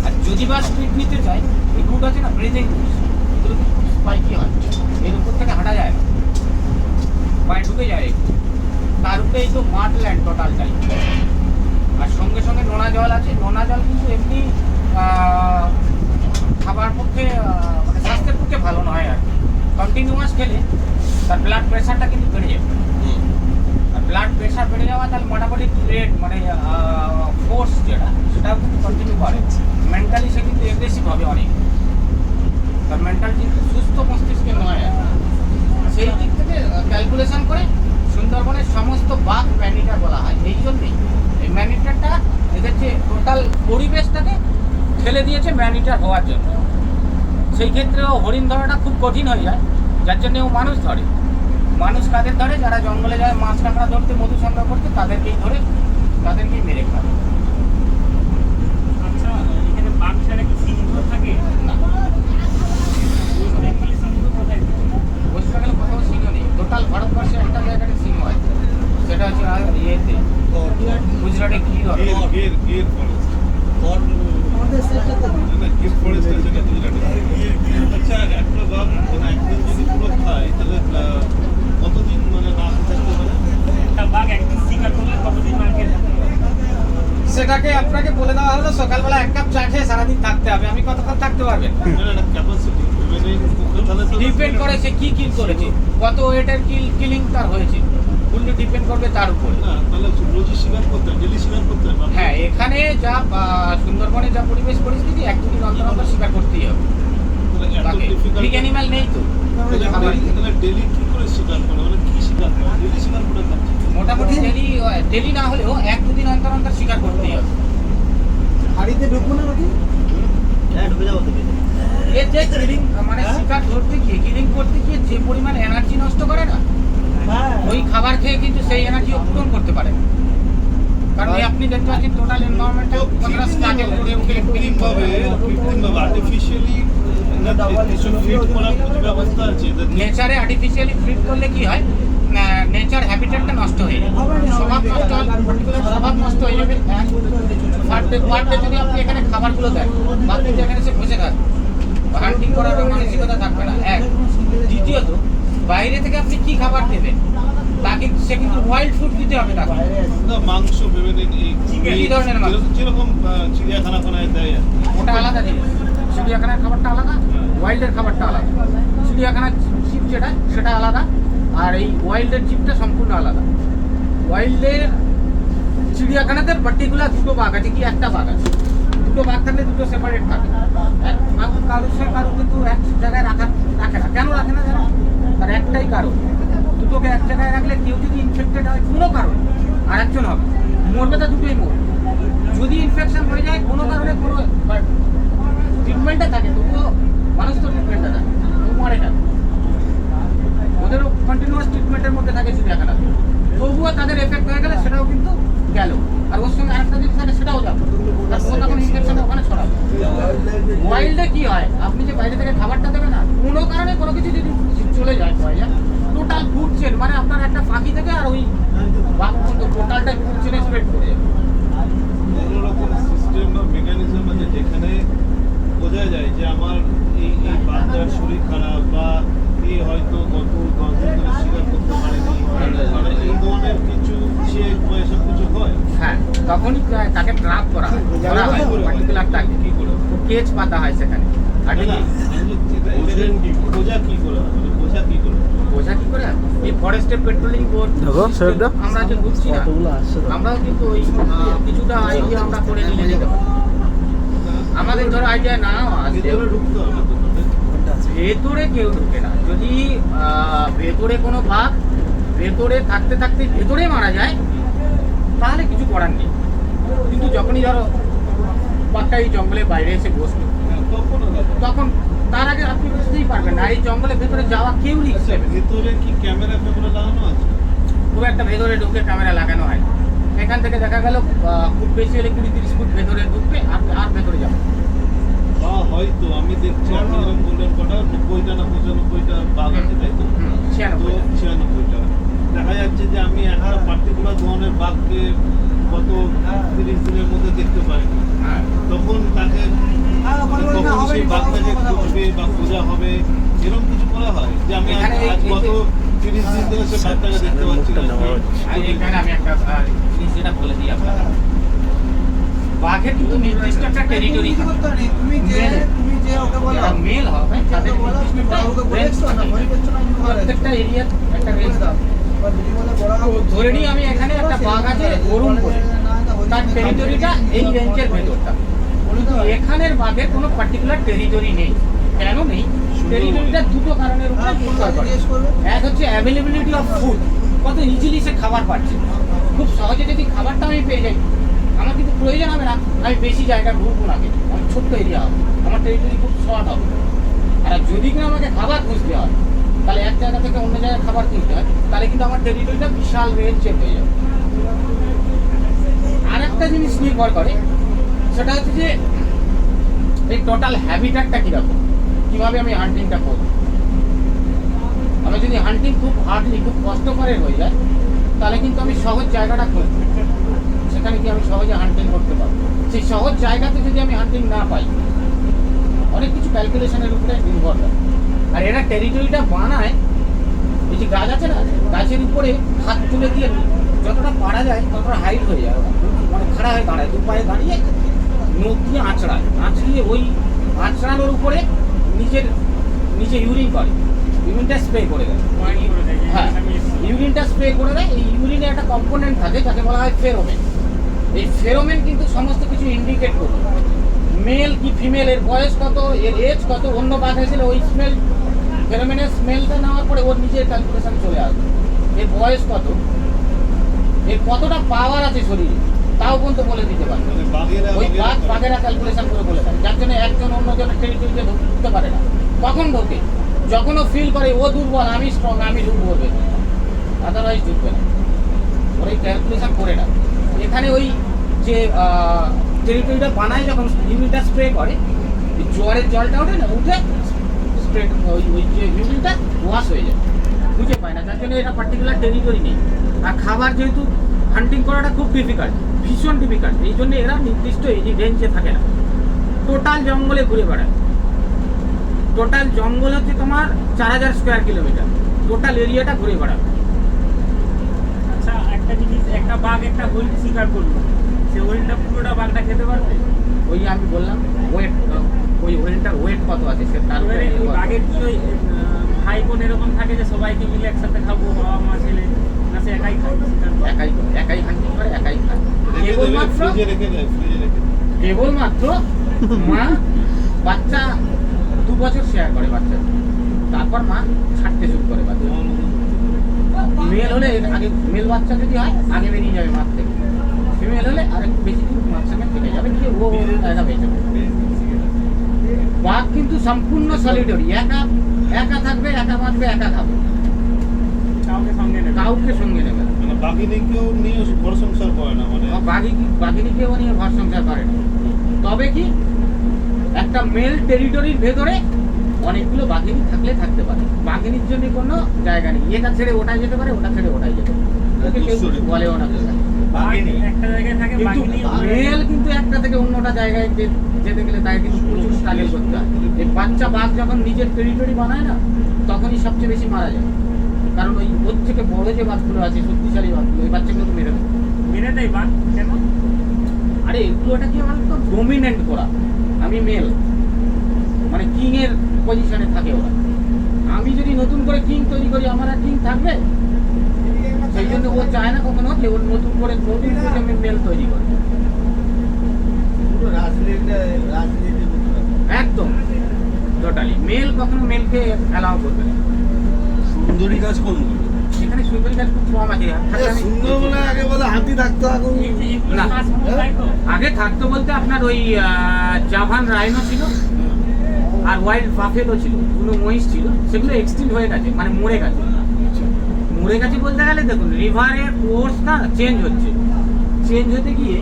আর যদি বা স্পিড নিতে চায়, এই রুট আছে না ব্রিদিং রুট, এগুলো কিন্তু খুব স্পাইকি হয়, এর উপর থেকে হাঁটা যায় না, পায়ে ঢুকে যায় একটু। তার উপরেই তো মাঠ ল্যান্ড টোটালটাই, আর সঙ্গে সঙ্গে নোনা জল আছে। নোনা জল কিন্তু এমনি খাবার পক্ষে মানে স্বাস্থ্যের পক্ষে ভালো নয় আর কি। কন্টিনিউয়াস খেলে তার ব্লাড প্রেশারটা কিন্তু বেড়ে যাবে, আর ব্লাড প্রেশার বেড়ে যাওয়া তাহলে মোটামুটি রেট মানে ফোর্স যেটা সেটাও কিন্তু কন্টিনিউ করে। মেন্টালি সে কিন্তু এগ্রেসিভ হবে অনেক, তার মেন্টাল কিন্তু সুস্থ মস্তিষ্কের নয় আর কি। সেই দিক থেকে ক্যালকুলেশন করে সুন্দরবনের সমস্ত বাঘ ম্যানিটার বলা হয়। এই জন্যই এই ম্যানিটারটা এদের যে টোটাল পরিবেশটাকে ঠেলে দিয়েছে ম্যানিটার হওয়ার জন্য। সেই ক্ষেত্রেও হরিণ ধরাটা খুব কঠিন হয়ে যায়, যার জন্য ও মানুষ ধরে। মানুষ কাদের ধরে? যারা জঙ্গলে যায় মাছ কাঁকড়া ধরতে, মধু সংগ্রহ করতে, তাদেরকেই ধরে, তাদেরকেই মেরে খায়। আচ্ছা এখানে বাঘ ছাড়া কি সিংহ থাকে? না, ওয়েস্ট বেঙ্গলি সিংহ কোথায় থাকে? ওয়েস্ট বেঙ্গলে কোথাও সিংহ নেই। টোটাল ভারতবর্ষে একটা জায়গাতে সিংহ আছে, সেটা হচ্ছে ইয়েতে গুজরাটে কি ধরে গির গির ফরেস্ট আমাদের সাইডটাতে না গির ফরেস্ট আছে না গুজরাটে। আচ্ছা একটা বাঘ মানে একদিন যদি পুরো খায় তাহলে কতদিন মানে না থাকতে পারে? একটা বাঘ একদিন শিকার করলে কতদিন মার্কেট সেটাকে আপনাকে বলে দেওয়া হলো সকালবেলা 1 কাপ চা খেয়ে সারাদিন থাকতে হবে। আমি কতক্ষণ থাকতে পারবেন? না না ক্যাপাসিটি মানে তাহলে তো ডিপেন্ড করে সে কি কিল করেছে, কত ওয়েটের কিলিং তার হয়েছে, ফুললি ডিপেন্ড করবে তার উপরে। না তাহলে রোজই শিকার করতে হয়, ডেলি শিকার করতে হয়। হ্যাঁ, এখানে যা সুন্দরবনে যা পরিবেশ পরিস্থিতি, 1-2 দিন অন্তর অন্তর শিকার করতেই হবে তাহলে এত তাকে। ডিফিকাল্ট ঠিক অ্যানিম্যাল নেই তো তাহলে ডেলি কি করে শিকার করে, মানে কি শিকার করে? ডেলি শিকার করে খাচ্ছে। মোটামুটি ডেলি না হলেও 1-2 দিন অন্তর অন্তর শিকার করতেই হবে। হাড়িতে ঢুকবো না নাকি? হ্যাঁ ঢুকে যাবো থেকে। এর যে কিলিং মানে শিকার ধরতে গিয়ে কিলিং করতে গিয়ে যে পরিমাণ এনার্জি নষ্ট করে না, হ্যাঁ ওই খাবার খেয়ে কিন্তু সেই এনার্জি পূরণ করতে পারে না। কারণ এই আপনি দেখতে পাচ্ছেন টোটাল এনভায়রনমেন্টটা কতটা স্ট্রাগল করে ওকে কিলিং কৃত্রিমভাবে করবে। আর্টিফিশিয়ালি ফিট করার কিছু ব্যবস্থা আছে নেচারে আর্টিফিশিয়ালি ফিড করলে কি হয়, নেচার হ্যাবিটেটটা নষ্ট হয়ে যাবে, স্বভাব নষ্ট হবে, পার্টিকুলার স্বভাব নষ্ট হয়ে যাবে। পার ডে যদি আপনি এখানে খাবারগুলো দেন, বাকি এখানে সে বসে থাকবে, হান্টিং করার মানসিকতা থাকবে না, এক। দ্বিতীয়ত বাইরে থেকে আপনি কি খাবার দেবেন, তাকে সে কিন্তু ওয়াইল্ড ফুড দিতে হবে তাকে। না, মাংস বিভিন্ন কি ধরনের মাংস? যেরকম চিড়িয়াখানা ফানায় দেয় আর কি। ওটা আলাদা জিনিস, চিড়িয়াখানার খাবারটা আলাদা, ওয়াইল্ডের খাবারটা আলাদা। চিড়িয়াখানার চিপ যেটা সেটা আলাদা, আর এই ওয়াইল্ডের চিপটা সম্পূর্ণ আলাদা। ওয়াইল্ডের চিড়িয়াখানাতে পার্টিকুলার দুটো বাঘ আছে, কি একটা বাঘ আছে, দুটো বাঘ থাকলে দুটো সেপারেট থাকে। কারোর সে কারো কিন্তু এক জায়গায় রাখে না। কেন রাখে না জানো? তার একটাই কারণ, দুটোকে এক জায়গায় রাখলে কেউ যদি ইনফেক্টেড হয় কোনো কারণ, আর একজন হবে, মরবে তা দুটোই মরবে। যদি ইনফেকশন হয়ে যায় কোনো কারণে, কোনো ট্রিটমেন্টে থাকে, তবুও মানুষ তো ট্রিটমেন্টে থাকে, তবু মরে না। ওদেরও কন্টিনিউয়াস ট্রিটমেন্টের মধ্যে থাকে চিড়িয়াখানা, তবুও তাদের এফেক্ট হয়ে গেলে সেটাও কিন্তু গেল। আর ওর সঙ্গে আরেকটা জিনিস থাকে, সেটাও যাবে, তার তখন ইনফেকশন ওখানে ছড়াবে। ওয়াইল্ডে কি হয়, আপনি যে বাইরে থেকে খাবারটা দেবেন না, কোনো কারণে কোনো কিছু যদি চলে যায় টোটাল ফুড চেন, মানে আপনার একটা পাখি থেকে আর ওই বাঘ পর্যন্ত টোটালটা ফুড চেনে স্প্রেড করে যাবে। কোনো রকম সিস্টেম বা মেকানিজম আছে যেখানে বোঝা যায় যে আমার এই বাচ্চার শরীর খারাপ বা এই হয়তো গত 10 দিন ধরে শিকার করতে পারেনি, মানে এই ধরনের কিছু চেক বা এসব কিছু হয়? হ্যাঁ, তখনই তাকে ট্র্যাপ করা হয় পার্টিকুলার তাকে কি করে? কেজ পাতা হয় সেখানে। আর না, বোঝা কি করে? মানে বোঝা কি করে? বোঝা কি করে, এই ফরেস্টের পেট্রোলিং বোর্ড দেখো, সাহেবরা। আমরা যে ঘুরছি না, আমরাও কিন্তু ওই কিছুটা আইডিয়া আমরা করে নিয়ে যেতে পারি। আমাদের ধরো আইডিয়া না আসলে ভেতরে ঢুকতে হবে তো তাদের? ভেতরে কেউ ঢুকে না। যদি ভেতরে কোনো বাঘ ভেতরে থাকতে থাকতে ভেতরে মারা যায়, তাহলে কিছু করার নেই। কিন্তু যখনই ধরো বাঘটা এই জঙ্গলের বাইরে এসে বসলো, হ্যাঁ, তখন হবে। তখন তার আগে আপনি বুঝতেই পারবেন না। এই জঙ্গলের ভেতরে যাওয়া কেউ রিস্ক আচ্ছা, নেবে। ভেতরে কি ক্যামেরা লাগানো আছে? খুব একটা ভেতরে ঢুকে ক্যামেরা লাগানো হয়। এখান থেকে দেখা গেল খুব বেশি হলে 20-30 ফুট ভেতরে ঢুকবে, আর ভেতরে যাবে। বা হয়তো আমি দেখছি আপনি যেরকম বললেন কটা 90টা না 95টা বাঘ আছে, তাই তো? তো 96টা দেখা যাচ্ছে যে আমি একটা পার্টিকুলার ধরনের বাঘকে গত 30 দিনের মধ্যে দেখতে পারি। হ্যাঁ, তখন তাকে মানে কখন সেই বাঘটাকে খুঁজবে বা খোঁজা হবে, এরকম কিছু করা হয় যে আমি এখানে আজ গত 30 দিন ধরে সে বাঘটাকে দেখতে পাচ্ছি না। আর এখানে আমি একটা জিনিস যেটা বলে দিই আপনাকে, বাঘের কিন্তু নির্দিষ্ট একটা টেরিটরি থাকে। তুমি যে ওকে বলো যারা মেল হবে তাদের নির্দিষ্ট একটা range থাকে। প্রত্যেকটা এরিয়ার একটা রেঞ্জ থাকে। ধরে নিই আমি এখানে একটা বাঘ আছে অরুণ বলে, তার টেরিটরিটা এই রেঞ্জের ভেতরটা। কিন্তু এখানের বাঘের কোনো পার্টিকুলার টেরিটরি নেই। কেন নেই? টেরিটরিটা দুটো কারণের উপরে নির্ভর করে। এক হচ্ছে অ্যাভেলেবিলিটি অফ ফুড, কত ইজিলি সে খাবার পাচ্ছে। খুব সহজে যদি খাবারটা আমি পেয়ে যাই, আমার কিন্তু প্রয়োজন হবে না আমি বেশি জায়গা ঘুরবো না, কিন্তু আমার ছোট্ট এরিয়া হবে, আমার টেরিটরি খুব শর্ট হবে। আর যদি কিনা আমাকে খাবার খুঁজতে হয়, তাহলে এক জায়গা থেকে অন্য জায়গায় খাবার খুঁজতে হয়, তাহলে কিন্তু আমার টেরিটরিটা বিশাল রেঞ্জের হয়ে যাবে। আর একটা জিনিস নির্ভর করে, সেটা হচ্ছে যে এই টোটাল হ্যাবিটাটটা কীরকম, কীভাবে আমি হান্টিংটা করব। আমি যদি হান্টিং খুব হার্ডলি, খুব কষ্টকরের হয়ে যায়, তাহলে কিন্তু আমি সহজ জায়গাটা খুঁজব, সেখানে কি আমি সহজে হান্টিং করতে পারবো। সেই সহজ জায়গাতে যদি আমি হান্টিং না পাই, অনেক কিছু ক্যালকুলেশনের উপরে নির্ভর করে। আর এরা টেরিটরিটা বানায়, এই যে গাছ আছে না, গাছের উপরে হাত তুলে দিয়ে যতটা পারা যায় ততটা হাইট হয়ে যায়, ওরা মানে খাড়া হয়ে দাঁড়ায়, দু পায়ে দাঁড়িয়ে নখ দিয়ে আঁচড়ায়, আঁচড়িয়ে ওই আঁচড়ানোর উপরে নিচে ইউরিন করে, ইউরিনটা স্প্রে করে দেয়। হ্যাঁ, ইউরিনটা স্প্রে করে দেয়। এই ইউরিনে একটা কম্পোনেন্ট থাকে যাকে বলা হয় ফেরোমেন। এই ফেরোমেন কিন্তু সমস্ত কিছু ইন্ডিকেট করবে, মেল কি ফিমেল, এর বয়স কত, এর এজ কত। অন্য বাঘ হয়েছিল ওই স্মেল, ফেরোমেনের স্মেলটা নেওয়ার পরে ওর নিজের ক্যালকুলেশন চলে আসবে, এর বয়স কত, এর কতটা পাওয়ার আছে শরীরে, তাও পর্যন্ত বলে দিতে পারবে। মানে ওই বাঘেরা ক্যালকুলেশন করে বলে দেয়, যার জন্য একজন অন্যজনের টেরিটরিতে ঢুকতে পারে না। কখন ঢোকে? যখন ও ফিল করে ও দুর্বল, আমি স্ট্রং, আমি ঢুকবো, আদারওয়াইজ ঢুকবে না। ওর এই ক্যালকুলেশন করে না। এখানে ওই যে টেরিটরিটা বানায়, যখন ইউরিনটা স্প্রে করে, জোয়ারের জলটা ওঠে না, উঠে স্প্রে ওই যে ইউরিনটা ওয়াশ হয়ে যায়, খুঁজে পায় না, যার জন্য এটা পার্টিকুলার টেরিটরি নেই। আর খাবার যেহেতু হান্টিং করাটা খুব ডিফিকাল্ট, ভীষণ ডিফিকাল্ট, এই জন্য এরা নির্দিষ্ট এই রেঞ্জে থাকে না, টোটাল জঙ্গলে ঘুরে বেড়ায়। টোটাল জঙ্গল হচ্ছে তোমার 4000 স্কোয়ার কিলোমিটার, টোটাল এরিয়াটা ঘুরে বেড়াবে। আচ্ছা একটা জিনিস, একটা বাঘ একটা হরিণ শিকার করলো, সে হরিণটা পুরোটা বাঘটা খেতে পারবে? ওই আমি বললাম ওয়েট, ওই হরিণটার ওয়েট কত আছে সে তার উপরে এবারে ওই নির্ভর করে। বাঘের কি ওই ভাই বোন এরকম থাকে যে সবাইকে মিলে একসাথে খাবো, বাবা মা ছেলে, না সে একাই খায় শিকার করে? একাই হান্টিং করে, একাই খায়। কেবলমাত্র ফ্রিজে রেখে দেয়, ফ্রিজে রেখে দেয়। কেবলমাত্র মা বাচ্চা 2 বছর শেয়ার করে বাচ্চা, তারপর মা ছাড়তে শুরু করে বাচ্চা। তোমার মতন মেল হলে আগে, মেল বাচ্চা যদি হয় আগে বেরিয়ে যাবে মাঠ থেকে, ফিমেল হলে আর একটু বেশি দিন মাঠ সঙ্গে থেকে যাবে, গিয়ে ও জায়গা পেয়ে যাবে। বাঘ কিন্তু সম্পূর্ণ সলিডারি, একা থাকবে, একা বাঁচবে, একা খাবে, কাউকে সঙ্গে নেবে? কাউকে সঙ্গে নেবে না। মানে বাঘিনীকেও নিয়ে ঘর সংসার করে না, মানে বাঘিনীকেও নিয়ে ঘর সংসার করে না। তবে কি একটা মেল টেরিটরির ভেতরে অনেকগুলো বাঘিনী থাকলে থাকতে পারে, বাঘিনীর জন্য কোনো জায়গা নেই, এটা ছেড়ে ওটাই যেতে পারে, ওটা ছেড়ে ওটাই যেতে পারে, ওকে কেউ কিছু বলেও না। বাঘ একটা জায়গায় থাকে, কিন্তু বাঘিনী মেল কিন্তু একটা থেকে অন্যটা জায়গায় যেতে গেলে তাই কিন্তু প্রচুর স্ট্রাগল করতে হয়। এই বাচ্চা বাঘ যখন নিজের টেরিটরি বানায় না, তখনই সবচেয়ে বেশি মারা যায়, কারণ ওই ওর থেকে বড় যে বাঘগুলো আছে, শক্তিশালী বাঘগুলো, ওই বাচ্চাগুলো তো মেরে দেয়। মেরে দেয় বাঘ কেন? আরে এগুলো ওটা কি বলতো, ডোমিনেন্ট করা। আমি মেল মানে কিং এর পজিশনে থাকে ওরা, আমি যদি নতুন করে কিং তৈরি করি, আমার আর কিং থাকবে? সেই জন্য ও চায় না কখনো যে ওর নতুন করে আমি মেল তৈরি করি। পুরো রাজনীতির মতো ব্যাপার। একদম টোটালি মেল কখনো মেলকে অ্যালাউ করবে না। সুন্দরী গাছ কোনগুলো? এখানে সুন্দরী গাছ খুব কম আছে। সুন্দরবনে আগে বলে হাতি থাকতো, এখন এই যে এগুলো না। শ্বাসমূল, তাই তো? আগে থাকতো বলতে আপনার ওই জাভান রাইনো ছিল, আর ওয়াইল্ড বাফেলো ছিল, দুটো মহিষ ছিল, সেগুলো এক্সটিন্ট হয়ে গেছে, মানে মরে গেছে। মরে গেছে বলতে গেলে দেখুন রিভারের কোর্সটা চেঞ্জ হচ্ছে, চেঞ্জ হতে গিয়ে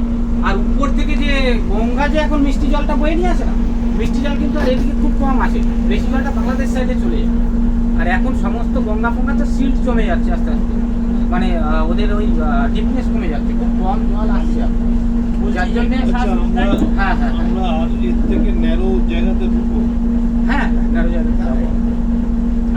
আর উপর থেকে যে গঙ্গা যে এখন মিষ্টি জলটা বয়ে নিয়ে আসে না, মিষ্টি জল কিন্তু আর এদিকে খুব কম আসে, বেশি জলটা বাংলাদেশ সাইডে চলে যায়। আর এখন সমস্ত গঙ্গা ফঙ্গা তো সিল্ট জমে যাচ্ছে আস্তে আস্তে, মানে ওদের ওই ডিপনেস কমে যাচ্ছে, খুব কম জল আসছে এখন। যার জন্য আচ্ছা, আমরা হ্যাঁ হ্যাঁ হ্যাঁ আমরা আর এর থেকে ন্যারো জায়গাতে ঢুকবো। হ্যাঁ নারো জায়গা যাবো।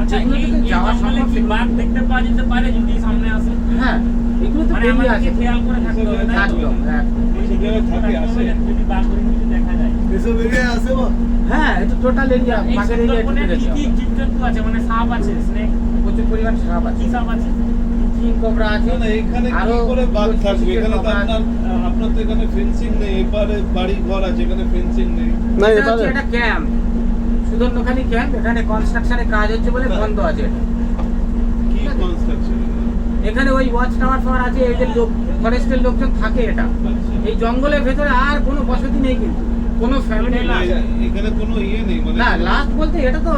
আচ্ছা যেগুলো এই থেকে যাওয়া জঙ্গলে সম্ভব কি সেগুলো- বাঘ দেখতে পাওয়া যেতে পারে যদি সামনে আসে? হ্যাঁ এগুলো তো মানে বেরিয়ে আমাদেরকে আছে খেয়াল করে থাকতে হবে, তাই তো? একদম একদম। এইসব জায়গায় থাকে, আসে। যদি বাঘ হরিণ কিছু দেখা যায়। এসব এরিয়ায় আসে বা হ্যাঁ এটা টোটাল এরিয়া, এই বাগের এরিয়া সুন্দরবনে ঢুকে কি গেছে কি জীবজন্তু আছে? মানে সাপ আছে, স্নেক, প্রচুর পরিমাণ সাপ আছে, কি সাপ আছে? কিং কোবরা আছে, না, না, এখানে কি আরো করে বাঘ কিছু থাকবে? কিছু এখানে তো কোবরা আছে। আপনার তো এখানে ফেন্সিং নেই, এপারে বাড়ি ঘর আছে, এখানে ফেন্সিং নেই। না এটা এবারে হচ্ছে একটা ক্যাম্প, সুদর্ণখালি ক্যাম্প, এখানে কনস্ট্রাকশনের কাজ হচ্ছে বলে বন্ধ আছে এটা। কি কনস্ট্রাকশন? এখানে ওই ওয়াচ টাওয়ার ফাওয়ার আছে, এদের লোক ফরেস্টের লোকজন থাকে এটা। এই জঙ্গলের ভেতরে আর কোনো বসতি নেই, কিন্তু কোনো ফ্যামিলি এখানে কোনো ইয়ে নেই, মানে না। লাস্ট বলতে এটা তো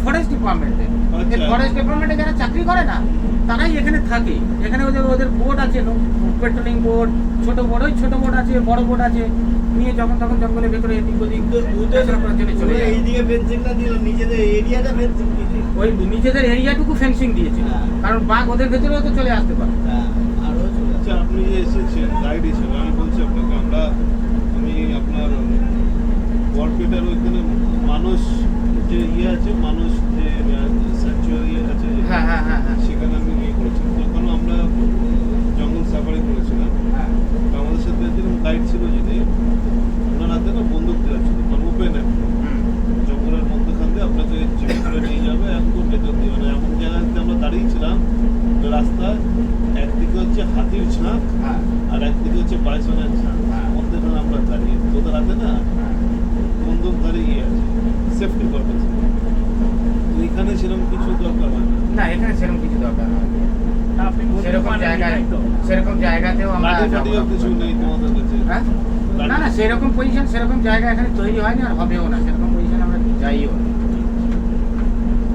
ফরেস্ট ডিপার্টমেন্টে, আচ্ছা। ফরেস্ট ডিপার্টমেন্টে যারা চাকরি করে না তারাই এখানে থাকে। এখানে ওদের বোট আছে, পেট্রোলিং বোট, ছোট বোট, ওই ছোট বোট আছে, বড় বোট আছে, নিয়ে যখন তখন জঙ্গলের ভেতরে এদিক ওদিক দেখাশোনা করার জন্য চলে যায়। এইদিকে ফেন্সিংটা দিল, নিজেদের এরিয়াটা ফেন্সিং দিলে। ওই নিজেদের এরিয়াটুকু ফেন্সিং দিয়েছে, হ্যাঁ। কারণ বাঘ ওদের ভেতরেও তো চলে আসতে পারে। হ্যাঁ, আরো চলে আচ্ছা, আপনি যে এসেছেন গাইড হিসেবে, আমি বলছি আপনাকে, আমি আপনার বরপেটার ওইখানে মানুষ যে ইয়ে আছে, মানুষ যে স্যাংচুয়ারি আছে, হ্যাঁ হ্যাঁ হ্যাঁ হ্যাঁ সেখানে আমি ইয়ে করেছি, তখন আমরা জঙ্গল সাফারি করেছিলাম। হ্যাঁ। তো আমাদের সাথে যেরকম গাইড ছিল, যিনি, ওনার হাতে না বন্দুক দেওয়া ছিল, মানে ওপেন জঙ্গলের মধ্যখান দিয়ে আপনাকে চেপে করে নিয়ে যাবে একদম ভেতর দিয়ে, মানে এমন জায়গাতে আমরা দাঁড়িয়েছিলাম, রাস্তায় একদিকে হচ্ছে হাতির ঝাঁক হ্যাঁ আর একদিকে হচ্ছে বাইসনের ঝাঁক, হ্যাঁ। মধ্যখানে আমরা দাঁড়িয়ে, তোদের হাতে না বন্দুক ধরে ইয়ে আছে, সেফটি পারপাস। তো এখানে সেরকম কিছু দরকার হয় না। না, এখানে সেরকম কিছু দরকার হয় না। তা আপনি বলতে সেরকম পারেন, জায়গায়, তাই তো? সেরকম জায়গাতেও আমরা লাঠি যাবো ফাটিও না। কিছু নেই তোমাদের কাছে? হ্যাঁ? না না, সেরকম পজিশন, সেরকম জায়গা এখানে তৈরি হয়নি আর হবেও না, সেরকম পজিশন আমরা যাইও না।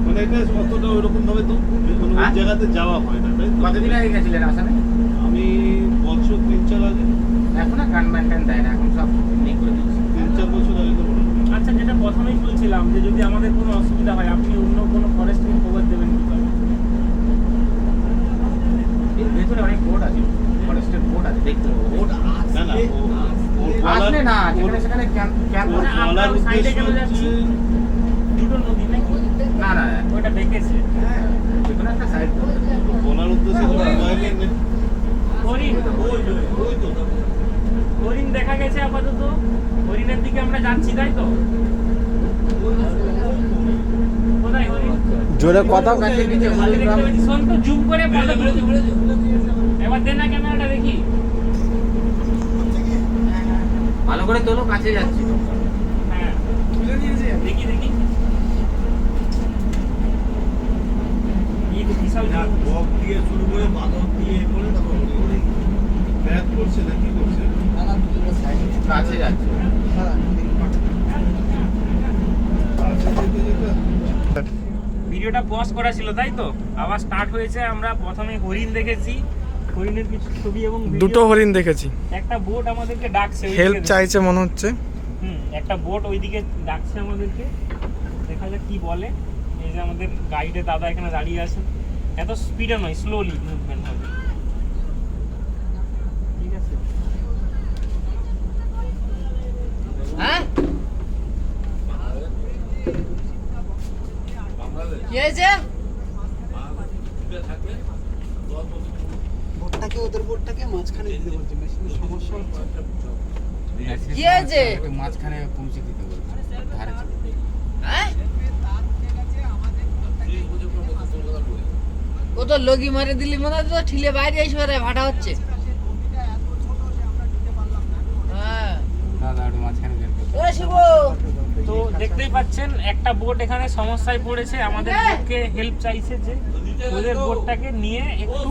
মানে এটা অতটা ওইরকম ভাবে তো মানে ওই হ্যাঁ? জায়গাতে যাওয়া হয় না, তাই তো? কতদিন আগে গেছিলেন আসামে? আমি বছর 3-4 আগে, এখন আর গান ম্যান্টেন দেয় না, এখন সব এমনি করে দিচ্ছে। 3-4 বছর আগে তো মনে হয়। আচ্ছা, যেটা প্রথমেই বলছিলাম যে যদি আমাদের কোনো অসুবিধা হয়, আপনি অন্য কোনো ফরেস্টকে খবর দেবেন কি করে? আছে, ফরেস্টের বোট আছে, দেখতে হবে। বোট না না আসলে না, যেখানে সেখানে ক্যাম্প মানে আমরা ওই সাইডে কেন যাচ্ছি? দুটো নদী নাকি? না না ওটা দেখেছে। যেখানে একটা সাইড বলার উদ্দেশ্য মোবাইলের হরিণ, ওই তো হরিণ দেখা গেছে আপাতত। হরিণের দিকে আমরা যাচ্ছি, তাই তো? কোথায় হরিণ? জোরে কথা কাছে নিচে আমি দেখতে পাচ্ছি, শোন তো, জুম করে ভালো করে। এবার দে না ক্যামেরাটা দেখি। ভালো করে তোলো, কাছে যাচ্ছি। হ্যাঁ, দেখি দেখি। এই তো বিশাল ঝাঁক। বক দিয়ে শুরু করে বাঁদর দিয়ে করে তারপর ব্যাক করছে না কি করছে কাছে যাচ্ছি। যেতে যেতে ভিডিওটা পজ করা ছিল, তাই তো? আবার স্টার্ট হয়েছে। আমরা প্রথমে হরিণ দেখেছি, হরিণের কিছু ছবি এবং video। দুটো হরিণ দেখেছি। একটা বোট আমাদেরকে ডাকছে, ওইদিকে হেল্প চাইছে মনে হচ্ছে। একটা বোট ওইদিকে ডাকছে আমাদেরকে। দেখা যাক কি বলে। এই যে আমাদের গাইডে দাদা এখানে দাঁড়িয়ে আছে। এত স্পিডে নয়, স্লোলি মুভমেন্ট হবে। ঠিক আছে। হ্যাঁ কি হয়েছে? বোটটাকে ওদের বোটটাকে মাঝখানে দিতে বলছে, মেশিনের সমস্যা হচ্ছে। কি হয়েছে? মাঝখানে পৌঁছে দিতে বলছে, ধারে চলে। হ্যাঁ ও তো লগি মারে দিলি মনে হয়, তো ঠিলে বাইরে এসে রে ভাটা হচ্ছে। হ্যাঁ দাদা একটু মাঝখানে বের করতে। ও শিব, তো দেখতেই পাচ্ছেন একটা বোট এখানে সমস্যায় পড়েছে। আমাদের বোটকে হেল্প চাইছে যে ওদের বোটটাকে নিয়ে একটু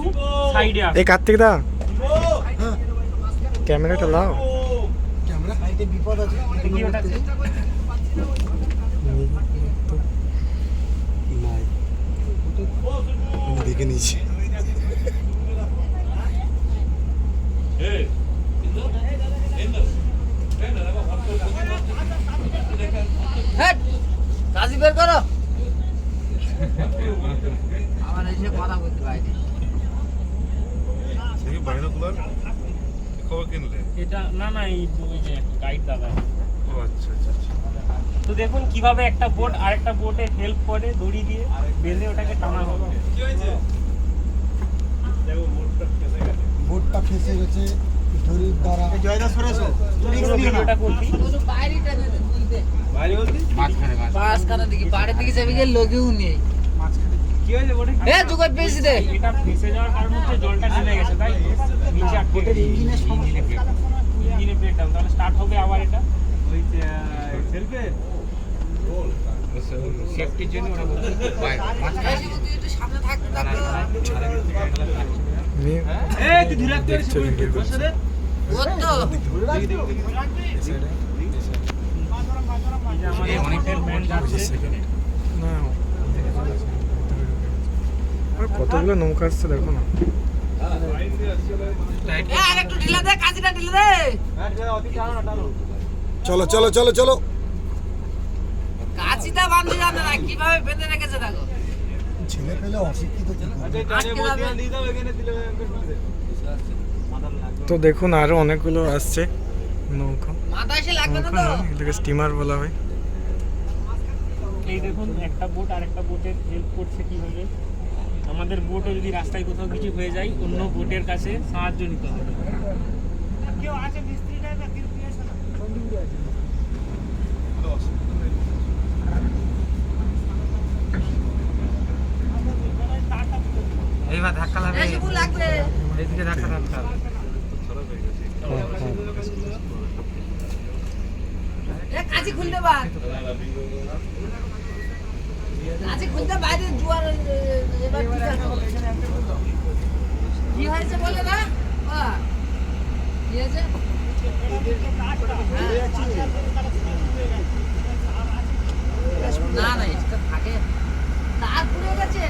সাইডে আসে। এই কার্তিক দা, ক্যামেরাটা লাও। ক্যামেরা সাইডে বিপদ আছে। দেখি ওটা আছে। দেখে নিয়েছি। হ্যাঁ কাজী বের করো। আমার এসে কথা বলতে বাইরে। বাইনোকুলার খবর কিনলে এটা না না, এই ওই যে গাইড দাদা। ও আচ্ছা আচ্ছা আচ্ছা তো দেখুন কিভাবে একটা বোট আরেকটা বোটে হেল্প করে, দড়ি দিয়ে বেঁধে ওটাকে টানা হবে। কি হয়েছে দেখো মোটটা ফেসে গেছে বোটটা ফেসে গেছে দড়ির দ্বারা। জয়দা সরেছো, পুরো ভিডিওটা করবি। শুধু বাইরেটা তুলতে বাইরে বলতে মাঝখানে বাস কাটা দিকে বাইরের দিকে যাবি, যে লগেও নেই। কি হয়েছে বোটে? এ জুগত পেয়েছি দে। এটা ফেসে যাওয়ার কারণ হচ্ছে জলটা নেমে গেছে, তাই তো? নিচে আটকে গেছে। ইঞ্জিনের সমস্যা। ইঞ্জিনে ব্রেক ডাউন। তাহলে স্টার্ট হবে আবার এটা। ওই সেলফে সেফটির জন্য ওরা বলছে মাঝখানে বেশি যদি একটু সামনে থাকতে থাকতো। তুই ধীরে রাখতে পারিস বসে দে। ও তো এই যে আমাদের অনেকের ম্যান যাচ্ছে। না, আর কতগুলো নৌকা আসছে দেখো না। এ আর একটু ঢিলা দে, কাজীটা ঢিলা দে। চলো চলো চলো চলো। কাজীটা বান্ধে জানে না কিভাবে বেঁধে রেখেছে দেখো। ছেলে পেলে অশিক্ষিত কি করে? আটকে যাবে। তো দেখুন আরো অনেকগুলো আসছে নৌকা। মাথা এসে লাগবে না নৌকা তো? নয়, এটাকে স্টিমার বলা হয়। এই দেখুন একটা বোট আরেকটা বোটের হেল্প করছে কিভাবে। আমাদের বোটও যদি রাস্তায় কোথাও কিছু হয়ে যায়, অন্য বোটের কাছে সাহায্য নিতে হবে। কেউ আছে মিস্ত্রি টাইপের তিরপি আছে না? এইবার ধাক্কা লাগবে, বেশি ভুল লাগবে। এইদিকে ধাক্কা লাগবে। এ কাজী খুলতে পার। কাজী খুলতে বাইরে জোয়ার এবার ঠিক আছে। কি হয়েছে বলে না? কি হয়েছে? না না এটা থাকে। তার পুড়ে গেছে।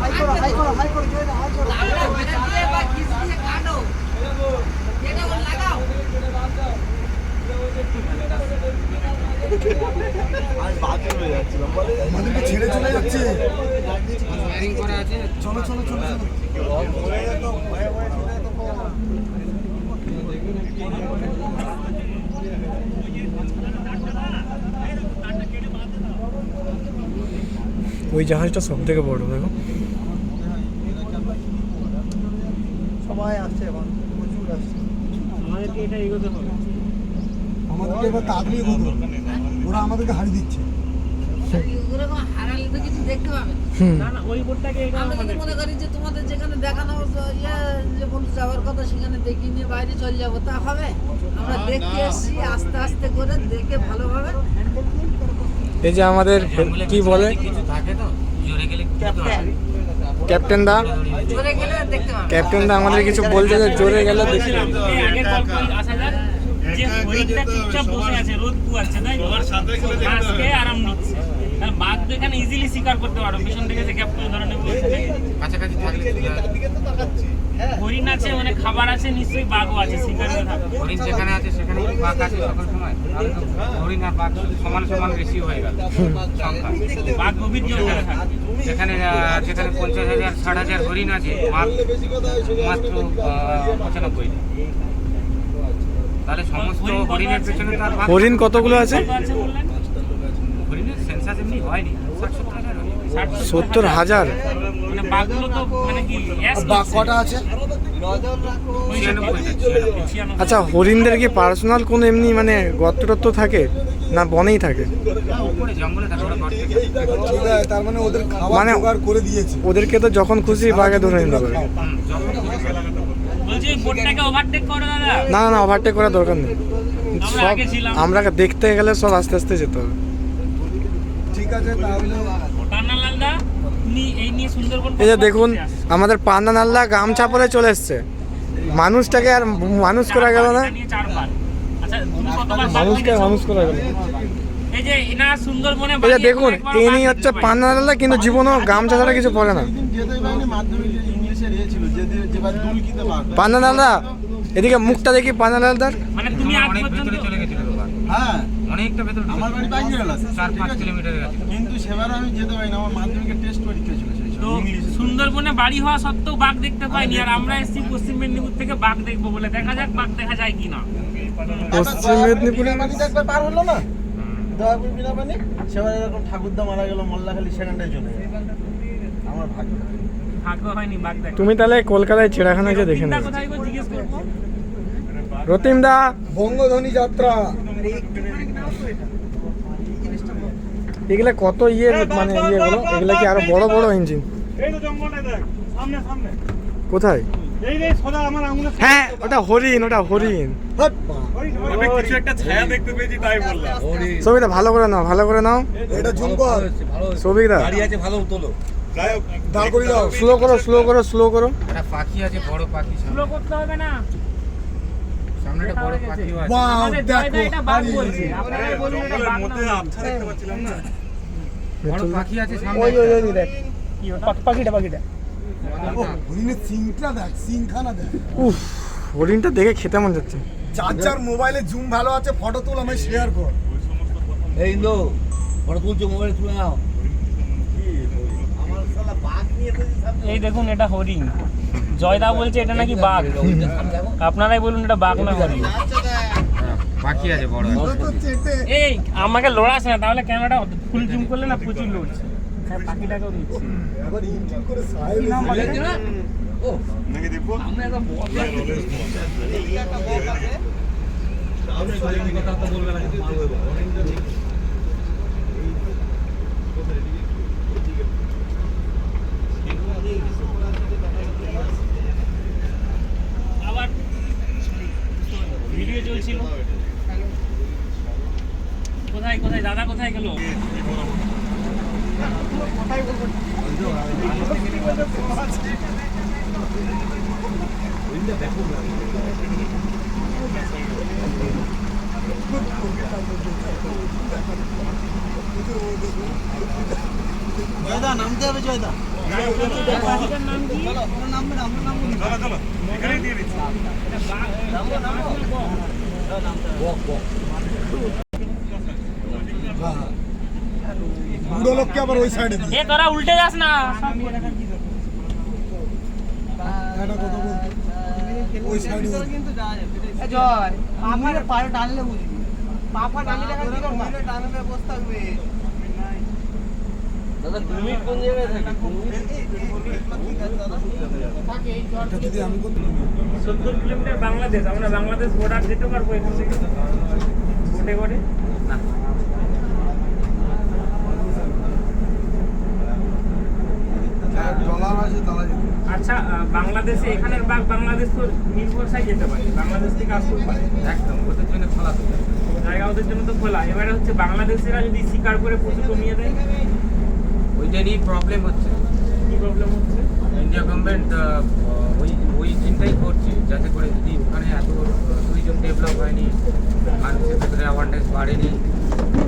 হাই করো জয়দা, হাই করো। আমাদেরকে ছেড়ে চলে যাচ্ছে। ওয়্যারিং করা আছে। চলো চলো চলো চলো। ওই জাহাজটা সব থেকে বড় দেখো। সবাই আসছে এখন, প্রচুর আসছে। আমাদেরকে এটা এগোতে হবে। আমাদেরকে এবার তাড়াতাড়ি এগোতে হবে। ওরা আমাদেরকে হারিয়ে দিচ্ছে। ওরকম হারালে তো কিছু দেখতে পাবে না। হুম। না না ওই বোটটাকে এগোতে আমরা যদি আমাদের মনে করি যে তোমাদের যেখানে দেখানো ইয়ে যেমন যাওয়ার কথা সেখানে দেখিয়ে নিয়ে বাইরে চলে যাবো, তা হবে? আমরা দেখতে এসেছি, আস্তে আস্তে করে দেখে ভালোভাবে এই যে আমাদের কি বলে কিছু থাকে তো জোরে গেলে ক্যাপ্টেন দা, জোরে গেলে দেখতে পাবে। ক্যাপ্টেন দা আমাদের কিছু বলছে যে জোরে গেলে দেখি। এই আগের গল্প আসা যাক যে হরিণটা চুপচাপ বসে আছে, রোদ পুয়াচ্ছে তাই তো? আজকে আরাম নিচ্ছে। তাহলে বাঘ তো এখানে ইজিলি শিকার করতে পারো, পিছন থেকে যে ক্যাপ্টেন ধরে নেবে। কাছাকাছি থাকলে হরিণ আছে মানে খাবার আছে, নিশ্চয়ই বাঘও আছে, শিকারিও থাকবে। হরিণ যেখানে আছে সেখানে বাঘ আছে সকল সময়। তাহলে তো হরিণ আর বাঘ সমান সমান বেশি হয়ে গেল সংখ্যা। বাঘ গভীর জঙ্গলে থাকবে। যেখানে যেখানে 50,000 60,000 হরিণ আছে, বাঘ মাত্র 95। তাহলে সমস্ত হরিণের পেছনে তো আর বাঘ হরিণ কতগুলো আছে? কত আছে বললেন? হরিণের সেন্সাস এমনি হয়নি, 60-70,000 হরিণ। 70,000। মানে বাঘগুলো তো মানে কি বাঘ কটা আছে? 96। আচ্ছা, হরিণদের কি পার্সোনাল কোনো এমনি মানে গর্ত টর্ত থাকে না বনেই থাকে? উপরে জঙ্গলে থাকে ওরা গর্তে। ঠিক আছে, তার মানে ওদের খাবার মানে- জোগাড় করে দিয়েছে। ওদেরকে তো যখন খুশি বাঘে ধরে নিতে পারে। বলছি বোটটাকে ওভারটেক করো দাদা। না না, ওভারটেক করার দরকার নেই। আমরা সব আগে ছিলাম। আমরা দেখতে গেলে সব আস্তে আস্তে যেতে হবে। ঠিক আছে, তাহলে কান্নালালদা উনি এই নিয়ে সুন্দরবন এই যে দেখুন আমাদের পান্না নাল্লা গামছা পরে চলে এসছে। মানুষটাকে আর মানুষ করা গেল না। এটা নিয়ে 4 বার। আচ্ছা তুমি কতবার বাঘ মানুষকে দেখেছো? মানুষ করা গেল। এই যে এনা সুন্দরবনে এই যে দেখুন ইনি হচ্ছে পান্না নাল্লা, কিন্তু জীবনও গামছা ছাড়া কিছু পরে না। যেতেই পারিনি, মাধ্যমিক ইংলিশের ছিল যেবার দুলকিতে বাঘ। পান্না নাল্লা এদিকে মুখটা দেখি পান্না নাল্লার। মানে তুমি আজ অনেক পর্যন্ত ভেতরে চলে গেছিল তো বাঘ। হ্যাঁ, অনেকটা ভেতরে আমার বাড়ি বাইরে 4-5 কিলোমিটার গেছে। কিন্তু সেবারও আমি যেতে পারিনি, আমার মাধ্যমিকের টেস্ট পরীক্ষা ছিল সেই তো সময়। সুন্দরবনে বাড়ি হওয়া সত্ত্বেও বাঘ দেখতে পাইনি, আর আমরা এসেছি পশ্চিম মেদিনীপুর থেকে বাঘ দেখবো বলে। দেখা যাক বাঘ দেখা যায় কিনা। পশ্চিম মেদিনীপুরে বিনাপানি একবার পার হলো না, দয়াপুর বিনাপানি, সেবার এরকম ঠাকুরদা মারা গেল, মোল্লাখালি সেখানটায় চলে গেল। আমার ভাগ্য। ভাগ্য হয়নি বাঘ দেখা। তুমি তাহলে কলকাতায় চিড়িয়াখানায় গিয়ে দেখে চিন্তা নেবে। কোথায় গো জিজ্ঞেস করবো। রতিম দা, বঙ্গধ্বনি যাত্রা। এগুলা কত ইয়ে মানে ইয়েগুলো, এগুলা কি আরো বড় বড় ইঞ্জিন? এই তো জঙ্গলটা দেখ, সামনে সামনে। কোথায়? এই রে সোজা আমার আঙুলে। হ্যাঁ, ওটা হরিণ, ওটা হরিণ। হাট মা। আমি কিছু একটা ছায়া দেখতে পেয়েছি তাই বললাম। ছবিটা ভালো করে নাও, ভালো করে নাও এটা জুম কর, ছবিটা। দাঁড় করে দাও। স্লো করো, স্লো করো, স্লো করো। একটা পাখি আছে, বড় পাখি সামনে। স্লো করতে হবে না। সামনে একটা বড় পাখিও আছে। ওয়াও, আমাদের জয়দা দেখো এটা বাঘ হারিয়ে বলছে। গেছে। আপনারা বলুন এটা বাঘ না। বড় পাখি আছে সামনে। ওই ওই ওই দেখ, কি ওটা? পাখিটা পাখিটা। ও, হরিণের সিংটা দেখ, সিংখানা দেখ। উফ, হরিণটা দেখে খেতে মন যাচ্ছে। যার মোবাইলে জুম ভালো আছে, ফটো তুল আমায় শেয়ার কর। এই লো, ফটো তুলছো, মোবাইল তুলে নাও। এই দেখুন এটা হরিণ। জয়দা বলছে এটা নাকি বাঘ। আপনারাই বলুন এটা বাঘ না হরিণ। পাখি আছে বড়। ওরা তো চেটে। এই আমাকে লড়াস না, তাহলে ক্যামেরাটা ফুল জুম করলে না প্রচুর লড়ছে। হ্যাঁ, পাখিটাকেও নিচ্ছি। আবার ইঞ্জিন করে সাইড। আবার ভিডিও চলছিল। কোথায় কোথায় দাদা কোথায় গেল? জয়দা নামতে হবে, জয়দা। পাখিটার নাম কি? নামবে না, আমরা নামবো না। এটা বাঘ। লোককে আবার ওই সাইডে এ তোরা উল্টে যাস না একটা কথা বলতো ওই সাইডে জয় আমার পায়ে টানলে বুঝবি পাপা টানলে টানলে বসে থাকবে দাদা কুমির কোন জায়গায় থাকে যদি আমি 70 কিলোমিটার বাংলাদেশ, আমরা বাংলাদেশ বর্ডার যেতে পারবো এখান থেকে বোটে করে? না ট্রলার আছে তারা যেতে আচ্ছা বাংলাদেশে এখানের বাঘ বাংলাদেশ তো নির্ভরসায় যেতে পারে, বাংলাদেশ থেকে আসতেও পারে, একদম ওদের জন্য খোলা তো জায়গা ওদের জন্য তো খোলা। এবারে হচ্ছে বাংলাদেশিরা যদি শিকার করে পশু কমিয়ে দেয়, ওইটারই প্রবলেম হচ্ছে। কি প্রবলেম হচ্ছে? ইন্ডিয়া গভর্নমেন্ট ওই চিন্তাই করছে যাতে করে যদি ওখানে এত ট্যুরিজম ডেভেলপ হয়নি, মানুষের ভেতরে অ্যাওয়ারনেস বাড়েনি,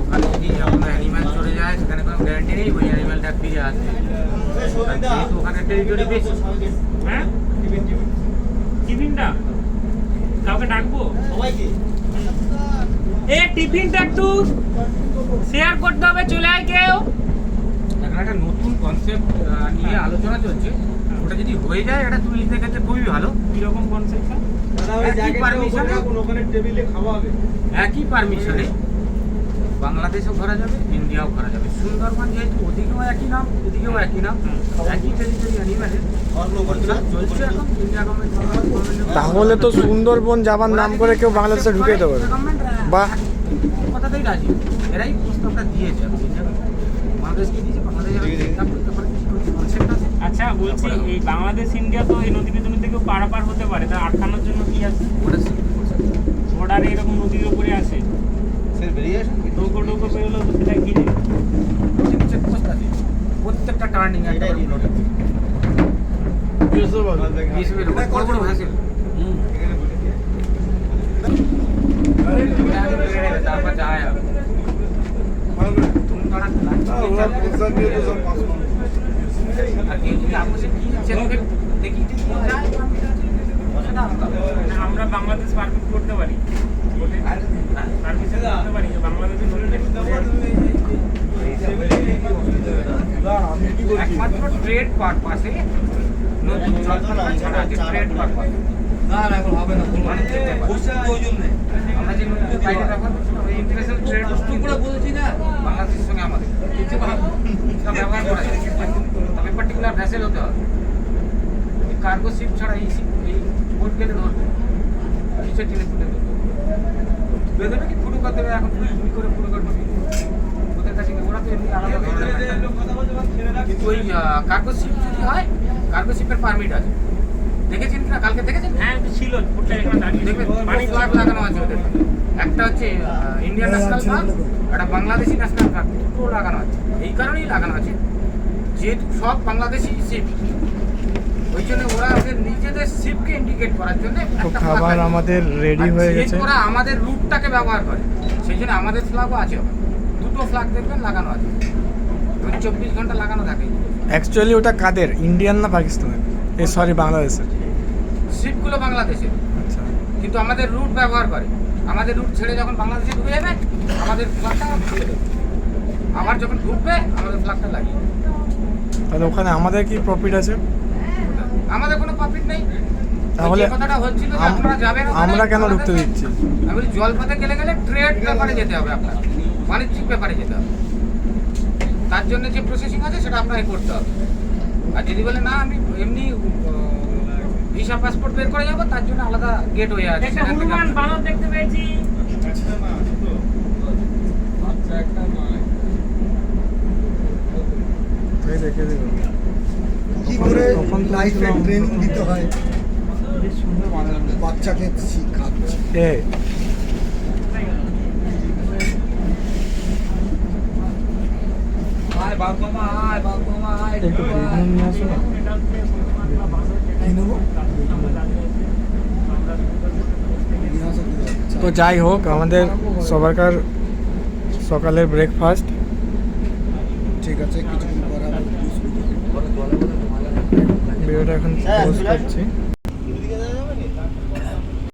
ওখানে যদি কোনো অ্যানিম্যাল চলে যায় সেখানে কোনো গ্যারান্টি নেই ওই অ্যানিম্যালটা ফিরে আসবে। আর যেহেতু ওখানে টেরিটরি বেশি, হ্যাঁ টিফিনটা কাউকে ডাকবো সবাইকে এ টিফিনটা একটু শেয়ার করতে হবে, চলে আয় কেউ। এখন একটা নতুন কনসেপ্ট নিয়ে আলোচনা চলছে, ওটা যদি হয়ে যায় এটা ট্যুরিস্টদের ক্ষেত্রে খুবই ভালো। কিরকম কনসেপ্ট? ওখানে টেবিলে খাওয়া হবে। একই পারমিশনে বাংলাদেশও ঘোরা যাবে, ইন্ডিয়াও ঘোরা যাবে। সুন্দরবন যেহেতু ওদিকেও একই নাম এদিকেও একই নাম, একই টেরিটরি অ্যানিম্যালের চলছে এখন ইন্ডিয়া গভর্নমেন্ট। তাহলে তো সুন্দরবন যাবার নাম করে কেউ বাংলাদেশে ঢুকে যেতে পারে। বাহ। কথাটাই রাজি, এরাই প্রস্তাবটা দিয়েছে। বাংলাদেশকে দিয়েছে, বাংলাদেশ চিন্তা করতে পারে কনসেপ্ট আছে। আচ্ছা বলছি এই বাংলাদেশ ইন্ডিয়া তো এই নদী নদী থেকেও পারাপার হতে পারে, তা আটকানোর জন্য কি আছে? ওটা বর্ডারে এরকম নদীর উপরে আসে সে বেরিয়ে আসুন ডোকো ডোকো পেরোলো তো সেটা ঘিরে চেকপোস্ট আছে প্রত্যেকটা টার্নিং একটা করে নোটিস হিসেবে বড় বড় ভাষা তারপর যায় তুমি তারা আর কেউ যদি আপসে কি চেক দেখি যায় সেটা আমরা বাংলাদেশ পারমিট করতে পারি, পারমিশন করতে পারি যে বাংলাদেশের নদীতে একমাত্র ট্রেড পারপাসে নতুন জলখানা ছাড়া আছে ট্রেড পারপাস। আমরা যে নদীতে বাইরে ব্যবহার করছি ওই ইন্টারন্যাশনাল ট্রেড করে বলছি না বাংলাদেশের সঙ্গে আমাদের কিছু সেটা ব্যবহার করা যায়, তবে পার্টিকুলার ভ্যাসেল হতে হবে। কার্গো শিপ ছাড়া এই শিপ এই বোট গেলে ধরবে নিচে টেনে তুলে ধরবে বেঁধে কি ফুটো করতে হবে এখন তুমি করে ফুটো করবে ওদের কাছে ওরা তো এমনি আলাদা ধরনের কিন্তু ওই কার্গো শিপ যদি হয় কার্গো শিপের পারমিট আছে, দেখেছেন কিনা কালকে দেখেছেন? হ্যাঁ ছিল ভুট্টা এখানে দাঁড়িয়ে দেখবেন পানি ফ্ল্যাগ লাগানো আছে ওদের, একটা হচ্ছে ইন্ডিয়ান ন্যাশনাল ফ্ল্যাগ, একটা বাংলাদেশি ন্যাশনাল ফ্ল্যাগ, দুটো লাগানো আছে। এই কারণেই লাগানো আছে যেহেতু সব বাংলাদেশি শিপ, ওই জন্য ওরা ওদের নিজেদের শিপকে ইন্ডিকেট করার জন্য তো খাবার আমাদের রেডি হয়ে গেছে। ওরা আমাদের রুটটাকে ব্যবহার করে, সেই জন্য আমাদের ফ্ল্যাগও আছে, দুটো ফ্ল্যাগ দেখবেন লাগানো আছে, 24 ঘন্টা লাগানো থাকে। অ্যাকচুয়ালি ওটা কাদের, ইন্ডিয়ান না পাকিস্তানের? এই সরি বাংলাদেশের। শিপগুলো বাংলাদেশের, আচ্ছা কিন্তু আমাদের রুট ব্যবহার করে। আমাদের রুট ছেড়ে যখন বাংলাদেশে ঢুকে যাবে আমাদের ফ্ল্যাগটা ছেড়ে দেবে, আবার যখন ঢুকবে আমাদের ফ্ল্যাগটা লাগিয়ে দেবে। তাহলে ওখানে আমাদের কি প্রফিট আছে? আমাদের কোনো প্রফিট নেই। তাহলে যে কথাটা হচ্ছিল যে আপনারা যাবেন ওখানে, আমরা কেন ঢুকতে দিচ্ছি? আমি বলি জলপথে গেলে ট্রেড ব্যাপারে যেতে হবে, আপনার বাণিজ্যিক ব্যাপারে যেতে হবে, তার জন্য যে প্রসেসিং আছে সেটা আপনাকে করতে হবে। আর যদি বলে না আমি এমনি ভিসা পাসপোর্ট বের করে যাবো, তার জন্য আলাদা গেট হয়ে আছে। একটা হনুমান বানর দেখতে পেয়েছি। এই দেখে দিল কি করে তখন তো লাইফে ছিলাম। ট্রেনিং দিতে হয় বাচ্চাকে শিখাচ্ছে। এ আয় বাবা আয় বাবা আয় একটু ভিডিও নিয়ে আসো না। কি নেবো? তো যাই হোক, আমাদের সবারকার সকালের ব্রেকফাস্ট। ঠিক আছে কিছুক্ষণ পরে আবার ভিডিওটা এখন পোস্ট করছি।